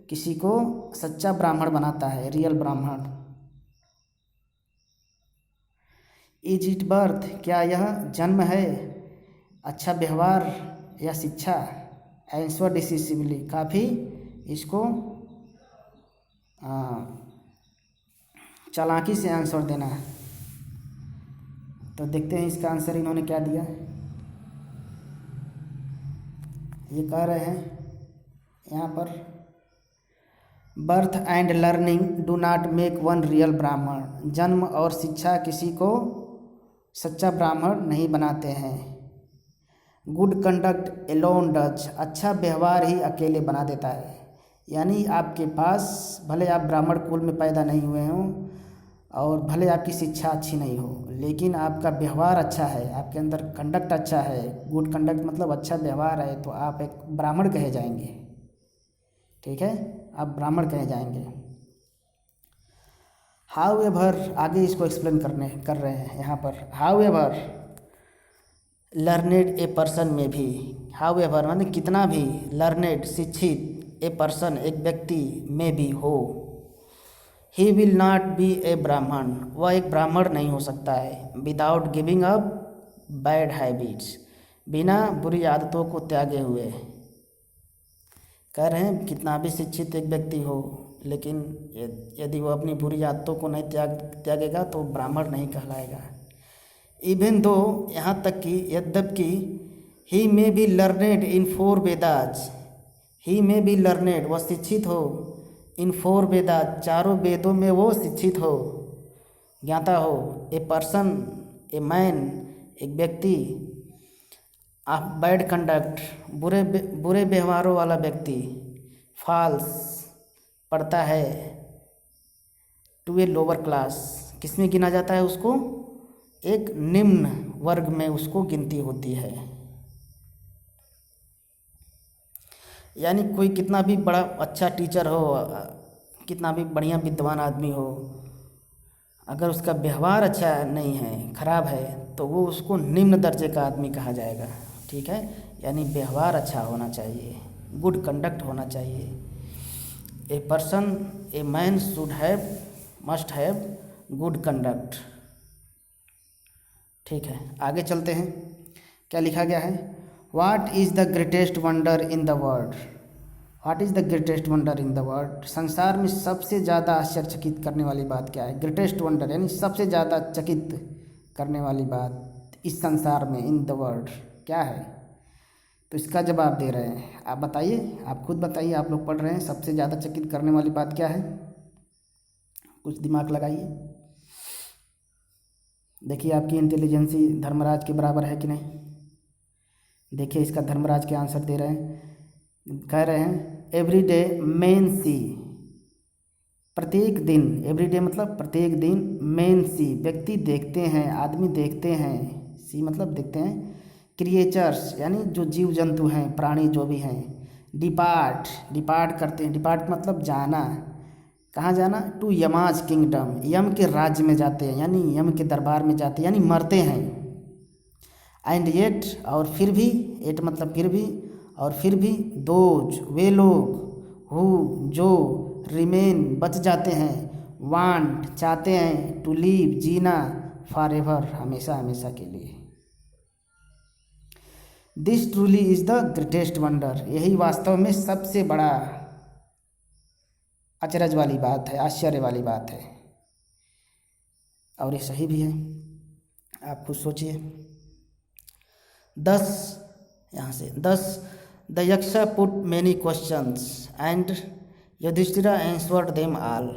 किसी को सच्चा ब्राह्मण बनाता है, रियल ब्राह्मण। इज इट बर्थ, क्या यह जन्म है, अच्छा व्यवहार या शिक्षा, आंसर डिसिसिवली काफ़ी इसको चालाकी से आंसर देना है। तो देखते हैं इसका आंसर इन्होंने क्या दिया। ये कह रहे हैं यहाँ पर, birth and learning do not make one real ब्राह्मण, जन्म और शिक्षा किसी को सच्चा ब्राह्मण नहीं बनाते हैं। गुड कंडक्ट एलोन डज, अच्छा व्यवहार ही अकेले बना देता है। यानी आपके पास भले आप ब्राह्मण कुल में पैदा नहीं हुए हों और भले आपकी शिक्षा अच्छी नहीं हो, लेकिन आपका व्यवहार अच्छा है, आपके अंदर कंडक्ट अच्छा है, गुड कंडक्ट मतलब अच्छा व्यवहार है, तो आप एक ब्राह्मण कहे जाएंगे, ठीक है, आप ब्राह्मण कहे जाएंगे। हाउ एवर, आगे इसको एक्सप्लेन कर रहे हैं यहाँ पर। How ever learned a person में भी, हाउ एवर माने कितना भी, लर्नेड शिक्षित, ए पर्सन एक व्यक्ति में भी हो, ही विल नॉट बी ए ब्राह्मण, वह एक ब्राह्मण नहीं हो सकता है। Without giving up bad habits, बिना बुरी आदतों को त्यागे हुए। कह रहे हैं कितना भी शिक्षित एक व्यक्ति हो, लेकिन यदि वह अपनी बुरी आदतों को नहीं त्यागेगा तो ब्राह्मण नहीं कहलाएगा। इवन दो, यहाँ तक कि यद्यपि, he may be learned in 4 Vedas, he may be learned वह शिक्षित हो, इन 4 वेदाज चारों वेदों में वो शिक्षित हो, ज्ञाता हो। ए पर्सन, ए मैन एक व्यक्ति ऑफ बैड कंडक्ट, बुरे व्यवहारों वाला व्यक्ति, फॉल्स पड़ता है, टू ए लोअर क्लास, किसमें गिना जाता है उसको, एक निम्न वर्ग में उसको गिनती होती है। यानी कोई कितना भी बड़ा अच्छा टीचर हो, कितना भी बढ़िया विद्वान आदमी हो, अगर उसका व्यवहार अच्छा नहीं है, खराब है, तो वो उसको निम्न दर्जे का आदमी कहा जाएगा। ठीक है, यानी व्यवहार अच्छा होना चाहिए, गुड कंडक्ट होना चाहिए। A person, a man should have, must have good conduct. ठीक है, आगे चलते हैं। क्या लिखा गया है? What is the greatest wonder in the world? What is the greatest wonder in the world? संसार में सबसे ज़्यादा आश्चर्यचकित करने वाली बात क्या है? ग्रेटेस्ट वंडर यानी सबसे ज़्यादा चकित करने वाली बात इस संसार में, इन द वर्ल्ड, क्या है? तो इसका जवाब दे रहे हैं, आप बताइए, आप खुद बताइए, आप लोग पढ़ रहे हैं, सबसे ज़्यादा चकित करने वाली बात क्या है? कुछ दिमाग लगाइए, देखिए आपकी इंटेलिजेंसी धर्मराज के बराबर है कि नहीं। देखिए इसका धर्मराज के आंसर दे रहे हैं, कह रहे हैं एवरी डे मेन सी, प्रत्येक दिन, एवरी डे मतलब प्रत्येक दिन, मेन सी व्यक्ति देखते हैं, आदमी देखते हैं, सी मतलब देखते हैं, क्रिएचर्स यानी जो जीव जंतु हैं, प्राणी जो भी हैं, डिपार्ट करते हैं, डिपार्ट मतलब जाना, कहाँ जाना? टू यमाज किंगडम, यम के राज्य में जाते हैं, यानी यम के दरबार में जाते हैं, यानी मरते हैं। एंड येट, और फिर भी, एट मतलब फिर भी, और फिर भी, दोज वे लोग, हु जो, रिमेन बच जाते हैं, वांट चाहते हैं, टू लीव जीना, फॉर एवर हमेशा हमेशा के लिए। This truly is the greatest wonder, यही वास्तव में सबसे बड़ा अचरज वाली बात है, आश्चर्य वाली बात है, और ये सही भी है, आप खुद सोचिए। 10 यहाँ से 10 the Yaksha put many questions and Yudhishthira answered them all.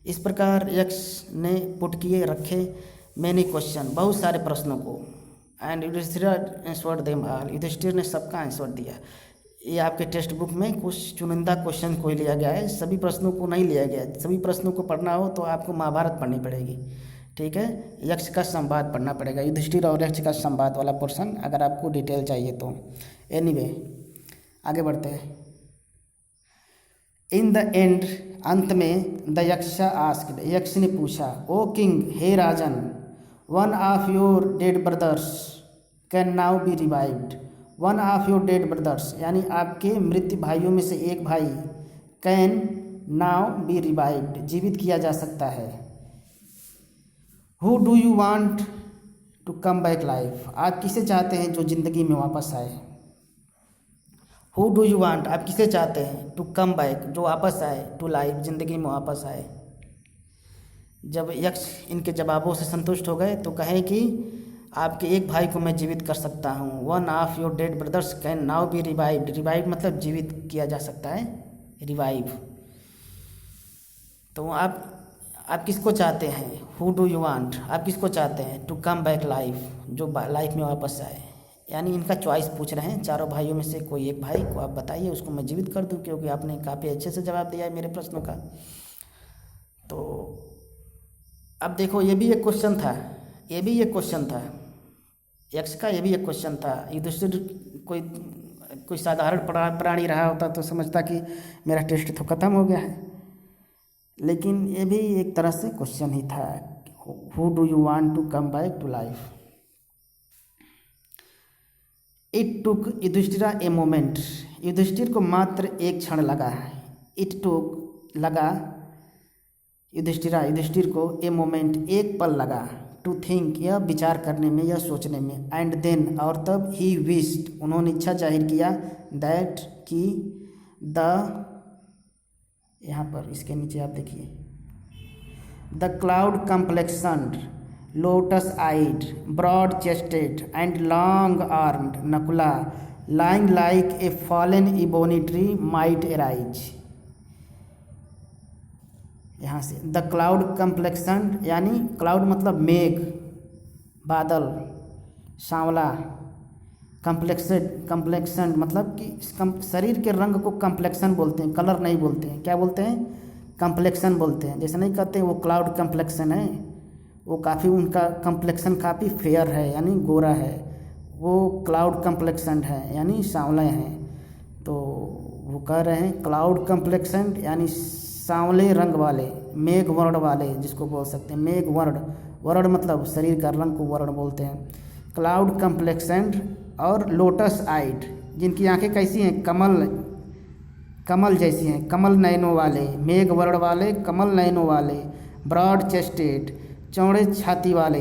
इस प्रकार यक्ष ने पुट किए, रखे, मैनी क्वेश्चन, बहुत सारे प्रश्नों को, and Yudhishthira answered them all, Yudhishthira ने सबका आंसर दिया। ये आपके टेक्स्ट बुक में कुछ चुनिंदा क्वेश्चन कोई लिया गया है, सभी प्रश्नों को नहीं लिया गया। सभी प्रश्नों को पढ़ना हो तो आपको महाभारत पढ़नी पड़ेगी। ठीक है, यक्ष का संवाद पढ़ना पड़ेगा, युधिष्ठिर और यक्ष का संवाद वाला पोर्शन, अगर आपको डिटेल चाहिए तो। एनीवे, आगे बढ़ते हैं। इन द एंड, अंत में, द यक्षा आस्क्ड, यक्ष ने पूछा, ओ किंग, हे राजन, one of your dead brothers can now be revived. One of your dead brothers यानी आपके मृत भाइयों में से एक भाई, कैन नाउ बी रिवाइव्ड जीवित किया जा सकता है। Who do you want to come back life, आप किसे चाहते हैं जो ज़िंदगी में वापस आए। हु डू यू वांट, आप किसे चाहते हैं, टू कम बैक जो वापस आए, टू लाइफ ज़िंदगी में वापस आए। जब यक्ष इनके जवाबों से संतुष्ट हो गए तो कहे कि आपके एक भाई को मैं जीवित कर सकता हूँ। One of your dead brothers can now be revived, revive मतलब जीवित किया जा सकता है, रिवाइव। तो आप किसको चाहते हैं, हु डू यू वांट, आप किसको चाहते हैं, टू कम बैक लाइफ जो लाइफ में वापस आए। यानी इनका चॉइस पूछ रहे हैं, चारों भाइयों में से कोई एक भाई को आप बताइए, उसको मैं जीवित कर दूं, क्योंकि आपने काफ़ी अच्छे से जवाब दिया है मेरे प्रश्नों का। तो अब देखो, ये भी एक क्वेश्चन था, ये भी एक क्वेश्चन था यक्ष का, ये भी एक क्वेश्चन था। युधिष्ठिर कोई साधारण प्राणी रहा होता तो समझता कि मेरा टेस्ट तो ख़त्म हो गया है, लेकिन ये भी एक तरह से क्वेश्चन ही था, who do you want to come back to life. It took Yudhishthira a moment, Yudhishthir को मात्र एक क्षण लगा। इट टुक लगा, युधिष्ठिर को ए मोमेंट एक पल लगा, टू थिंक यह विचार करने में, यह सोचने में, एंड देन और तब, ही विश्ड उन्होंने इच्छा जाहिर किया, दैट कि द, यहाँ पर इसके नीचे आप देखिए, the cloud complexioned, lotus eyed, broad chested and long armed Nakula, lying like a fallen ebony tree might arise। यहाँ से द क्लाउड कम्प्लेक्सन यानी क्लाउड मतलब मेघ, बादल, सांवला। कम्प्लेक्सन मतलब कि शरीर के रंग को कम्प्लेक्सन बोलते हैं, कलर नहीं बोलते हैं। क्या बोलते हैं? कम्प्लेक्सन बोलते हैं। जैसे नहीं कहते वो क्लाउड कम्प्लेक्सन है, वो काफ़ी उनका कम्प्लेक्सन काफ़ी फेयर है यानी गोरा है, वो क्लाउड कम्प्लेक्सन है यानी सांवले हैं। तो वो कह रहे हैं क्लाउड कम्प्लेक्सन यानी सांवले रंग वाले, मेघ वर्ण वाले जिसको बोल सकते हैं। मेघ वर्ण मतलब शरीर का रंग को वर्ण बोलते हैं। क्लाउड कम्प्लेक्सन और लोटस आइड, जिनकी आंखें कैसी हैं? कमल जैसी हैं, कमल नयनों वाले, मेघ वर्ण वाले, कमल नयनों वाले। ब्रॉड चेस्टेड, चौड़े छाती वाले।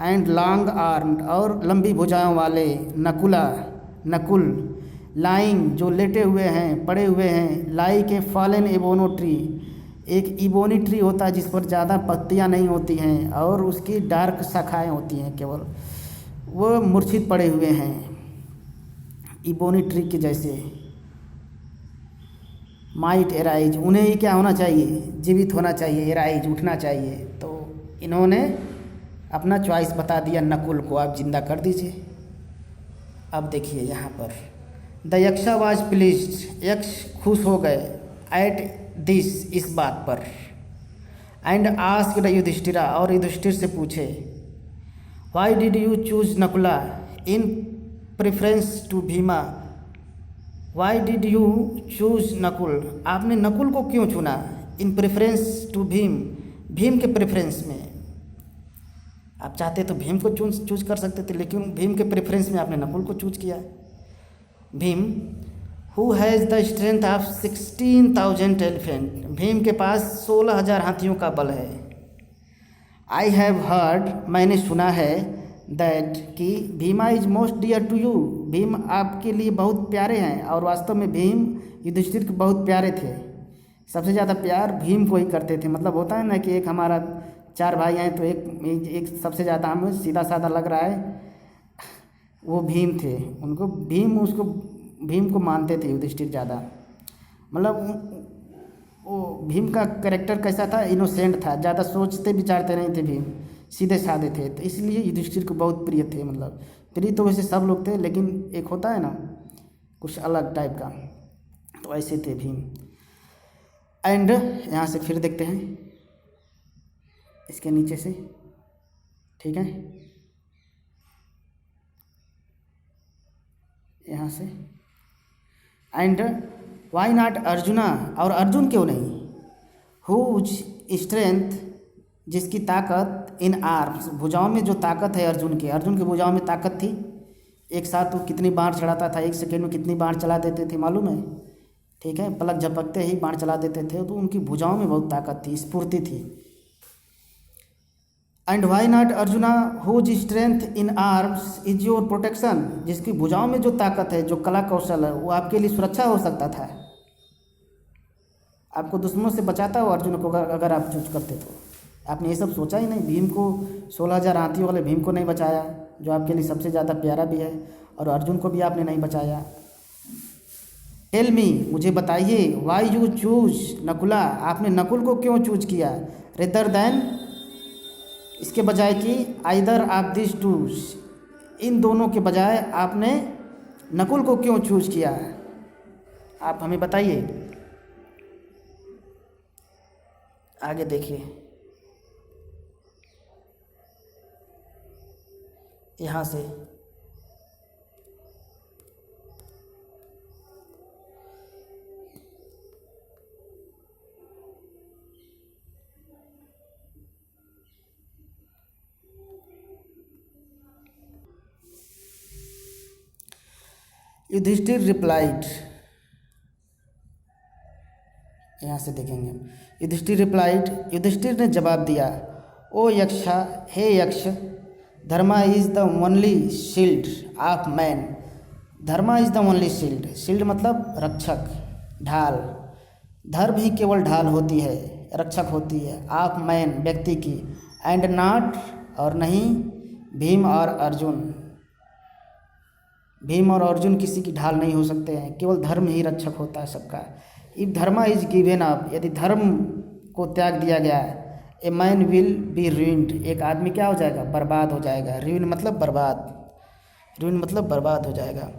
एंड लॉन्ग आर्म और लंबी भुजाओं वाले। नकुल लाइंग जो लेटे हुए हैं, पड़े हुए हैं। लाइक ए फॉलन इबोनो ट्री, एक इबोनी ट्री होता है जिस पर ज़्यादा पत्तियां नहीं होती हैं और उसकी डार्क शाखाएं होती हैं केवल, वो मूर्छित पड़े हुए हैं इबोनी ट्री के जैसे। माइट एराइज, उन्हें ही क्या होना चाहिए? जीवित होना चाहिए। एराइज उठना चाहिए। तो इन्होंने अपना चॉइस बता दिया, नकुल को आप जिंदा कर दीजिए। अब देखिए यहाँ पर द यक्षा वाज प्लीज्ड, यक्ष खुश हो गए। एट दिस, इस बात पर। एंड आस्क्ड युधिष्ठिरा, और युधिष्ठिर से पूछे why did you choose Nakula in preference to Bhima. Why did you choose Nakul, आपने नकुल को क्यों चुना? इन प्रेफरेंस टू भीम के प्रेफरेंस में। आप चाहते तो भीम को चूज कर सकते थे, लेकिन भीम के प्रेफरेंस में आपने नकुल को चूज किया। Bhim who has the strength of 16,000 elephant, Bhim के पास 16,000 हाथियों का बल है। आई हैव हर्ड, मैंने सुना है, दैट कि Bhima is most dear to you, Bhim आपके लिए बहुत प्यारे हैं। और वास्तव में भीम युधिष्ठिर के बहुत प्यारे थे। सबसे ज़्यादा प्यार भीम को ही करते थे। मतलब होता है ना कि एक हमारा 4 भाई हैं तो एक सबसे ज़्यादा हमें सीधा साधा लग रहा है, वो भीम थे। उनको भीम को मानते थे युधिष्ठिर ज़्यादा। मतलब वो भीम का कैरेक्टर कैसा था? इनोसेंट था, ज़्यादा सोचते विचारते नहीं थे भीम, सीधे साधे थे। तो इसलिए युधिष्ठिर को बहुत प्रिय थे। मतलब प्रिय तो वैसे सब लोग थे, लेकिन एक होता है ना कुछ अलग टाइप का, तो ऐसे थे भीम। एंड यहाँ से फिर देखते हैं इसके नीचे से, ठीक है, यहाँ से। एंड वाई नॉट अर्जुना, और अर्जुन क्यों नहीं? हुज स्ट्रेंथ, जिसकी ताकत, इन आर्म्स, भुजाओं में जो ताकत है अर्जुन की भुजाओं में ताकत थी। एक साथ वो कितनी बाण चलाता था, 1 सेकेंड में कितनी बाण चला देते थे मालूम है? ठीक है, पलक झपकते ही बाण चला देते थे। तो उनकी भुजाओं में बहुत ताकत थी, स्फूर्ति थी। And why not Arjuna whose strength in arms is your protection, जिसकी भुजाओं में जो ताकत है, जो कला कौशल है, वो आपके लिए सुरक्षा हो सकता था, आपको दुश्मनों से बचाता हो अर्जुन को, अगर आप चूज करते तो। आपने ये सब सोचा ही नहीं। भीम को 16,000 हाथियों वाले भीम को नहीं बचाया, जो आपके लिए सबसे ज़्यादा प्यारा भी है, और अर्जुन को भी आपने नहीं बचाया। टेल मी, मुझे बताइए, वाई यू चूज नकुला, आपने नकुल को क्यों चूज किया? रेदर देन, इसके बजाय कि आइदर ऑफ दिस टू, इन दोनों के बजाय आपने नकुल को क्यों चूज किया? आप हमें बताइए। आगे देखिए, यहाँ से युधिष्ठिर रिप्लाइड, यहाँ से देखेंगे। युधिष्ठिर रिप्लाइड, युधिष्ठिर ने जवाब दिया, ओ यक्षा, हे Yaksha, Dharma is the only shield of man, Dharma is the only shield, shield मतलब रक्षक, ढाल, धर्म ही केवल ढाल होती है, रक्षक होती है, ऑफ मैन, व्यक्ति की, एंड नॉट, और नहीं, भीम और अर्जुन, भीम और अर्जुन किसी की ढाल नहीं हो सकते हैं, केवल धर्म ही रक्षक होता है सबका। If Dharma is given up, यदि धर्म को त्याग दिया गया, a man will be ruined, एक आदमी क्या हो जाएगा? बर्बाद हो जाएगा। ruin मतलब बर्बाद। ruin मतलब बर्बाद हो जाएगा।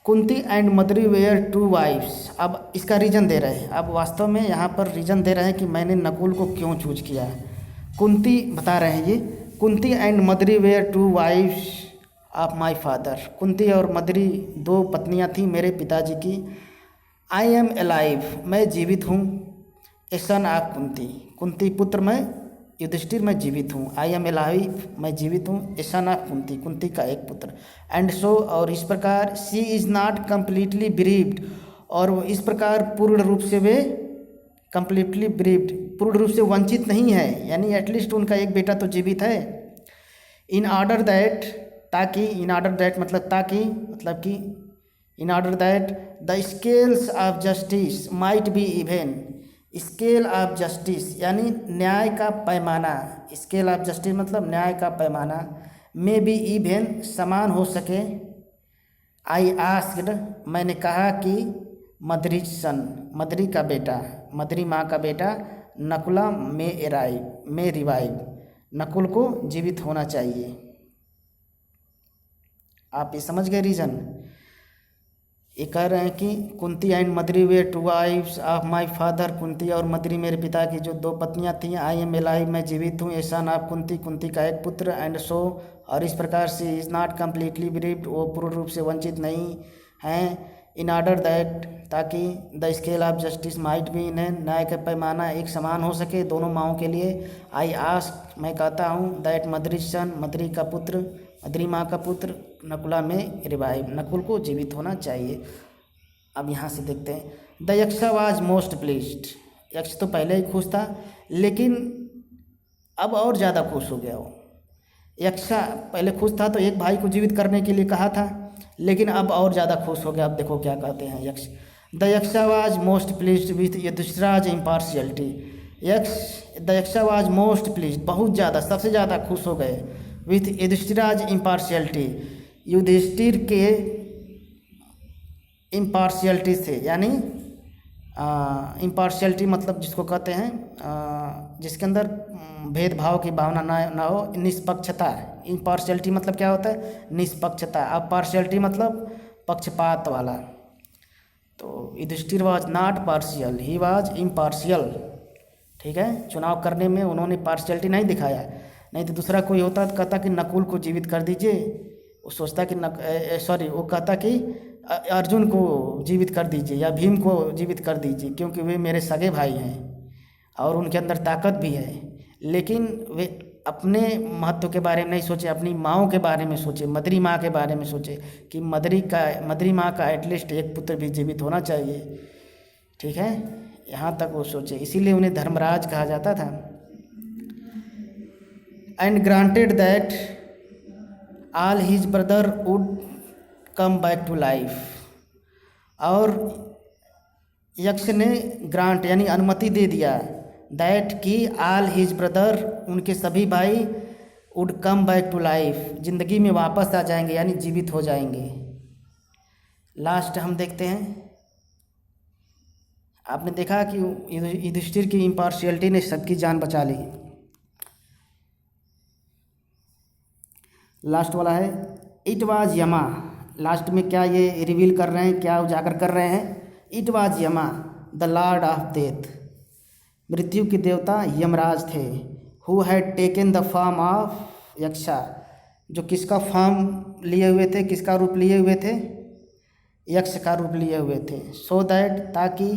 Kunti and Madri were two wives. अब इसका रीज़न दे रहे हैं, अब वास्तव में यहाँ पर रीज़न दे रहे हैं कि मैंने नकुल को क्यों चूज किया। कुंती बता रहे हैं ये, Kunti and Madri were two wives of my father. Kunti और मद्री दो पत्नियाँ थीं मेरे पिताजी की। आई एम अलाइव, मैं जीवित हूँ। ए सन ऑफ कुंती, कुंती पुत्र मैं युधिष्ठिर मैं जीवित हूँ। आई एम अलाइव, मैं जीवित हूँ। ए सन ऑफ कुंती, कुंती का एक पुत्र। एंड सो, और इस प्रकार, शी इज़ नॉट कम्प्लीटली ब्रीव्ड, और वो इस प्रकार पूर्ण रूप से वे कम्प्लीटली ब्रीव्ड पूर्ण रूप से वंचित नहीं है, यानी एटलीस्ट उनका एक बेटा तो जीवित है। इन ऑर्डर दैट, ताकि, इन ऑर्डर दैट मतलब ताकि, मतलब कि in order that the scales of justice might be even. Scale of justice यानी न्याय का पैमाना, स्केल ऑफ जस्टिस मतलब न्याय का पैमाना, में भी इवन समान हो सके। आई आस्क्ड, मैंने कहा कि मद्री सन, मद्री का बेटा, मद्री माँ का बेटा, नकुला में रिवाइव, नकुल को जीवित होना चाहिए। आप ये समझ गए रीज़न। ये कह रहे हैं कि Kunti and Madri were two wives of my father. Kunti और मद्री मेरे पिता की जो दो पत्नियां थीं। आई एम एलाइव, मैं जीवित हूँ। ए सन ऑफ कुंती, कुंती का एक पुत्र। एंड सो, और इस प्रकार से, इज़ नॉट कम्प्लीटली ब्रीव्ड, वो पूर्ण रूप से वंचित नहीं हैं। इन ऑर्डर दैट, ताकि the scale of justice might be in, न्याय का पैमाना एक समान हो सके दोनों माओं के लिए। आई आस्क, मैं कहता हूँ, दैट मद्री सन, मद्री का पुत्र, मद्री माँ का पुत्र, नकुला में रिवाइव, नकुल को जीवित होना चाहिए। अब यहाँ से देखते हैं। The Yaksha was most pleased, यक्ष तो पहले ही खुश था, लेकिन अब और ज़्यादा खुश हो गया वो। यक्षा पहले खुश था तो एक भाई को जीवित करने के लिए कहा था, लेकिन अब और ज़्यादा खुश हो गया। अब देखो क्या कहते हैं Yaksha. The Yaksha was most pleased with Yudhishthira's impartiality. The Yaksha was most pleased, बहुत ज़्यादा, सबसे ज़्यादा खुश हो गए। विथ युधिष्ठिराज इम्पार्शियलिटी, युधिष्ठिर के इम्पार्शियलिटी से, यानी इम्पार्शियलिटी मतलब जिसको कहते हैं जिसके अंदर भेदभाव की भावना ना हो, निष्पक्षता। इम्पार्शियलिटी मतलब क्या होता है? निष्पक्षता। अब पार्शियलिटी मतलब पक्षपात वाला। तो Yudhishthir was not partial, he was impartial. ठीक है, चुनाव करने में उन्होंने पार्शियलिटी नहीं दिखाया। नहीं तो दूसरा कोई होता तो कहता कि नकुल को जीवित कर दीजिए, वो सोचता कि वो कहता कि अर्जुन को जीवित कर दीजिए या भीम को जीवित कर दीजिए, क्योंकि वे मेरे सगे भाई हैं और उनके अंदर ताकत भी है। लेकिन वे अपने महत्व के बारे में नहीं सोचे, अपनी माँओं के बारे में सोचे, मद्री माँ के बारे में सोचे कि मद्री माँ का एटलीस्ट एक पुत्र भी जीवित होना चाहिए। ठीक है, यहाँ तक वो सोचे, इसीलिए उन्हें धर्मराज कहा जाता था। And granted that all his brother would come back to life, और यक्ष ने ग्रांट यानी अनुमति दे दिया, दैट कि ऑल हिज ब्रदर, उनके सभी भाई, would come back to life, जिंदगी में वापस आ जाएंगे, यानी जीवित हो जाएंगे। लास्ट हम देखते हैं। आपने देखा कि युधिष्ठिर की इम्पार्शियलिटी ने सबकी जान बचा ली। लास्ट वाला है इट वाज यमा। लास्ट में क्या ये रिवील कर रहे हैं, क्या उजागर कर रहे हैं? It was Yama the lord of death, मृत्यु के देवता यमराज थे। Who had taken the form of Yaksha, जो किसका फॉर्म लिए हुए थे, किसका रूप लिए हुए थे? यक्ष का रूप लिए हुए थे। सो दैट, ताकि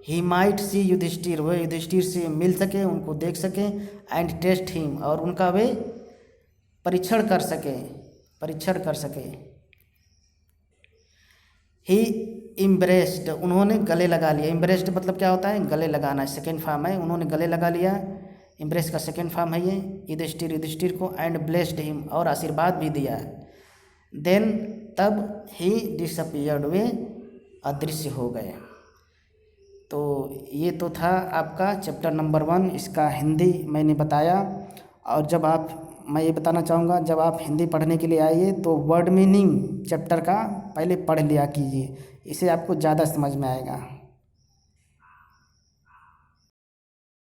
ही माइट सी युधिष्ठिर, वह युधिष्ठिर से मिल सके, उनको देख सके। एंड टेस्ट हिम, और उनका वे परीक्षण कर सके। ही इम्ब्रेस्ड, उन्होंने गले लगा लिया। इम्ब्रेस्ड मतलब क्या होता है? गले लगाना, सेकेंड फॉर्म है। उन्होंने गले लगा लिया, इम्ब्रेस का सेकेंड फॉर्म है ये, युधिष्ठिर को। एंड ब्लेस्ड हिम, और आशीर्वाद भी दिया। देन, तब ही डिसअपियर्ड, वे अदृश्य हो गए। तो ये तो था आपका चैप्टर नंबर 1, इसका हिंदी मैंने बताया। और मैं ये बताना चाहूँगा, जब आप हिंदी पढ़ने के लिए आइए तो वर्ड मीनिंग चैप्टर का पहले पढ़ लिया कीजिए, इससे आपको ज़्यादा समझ में आएगा।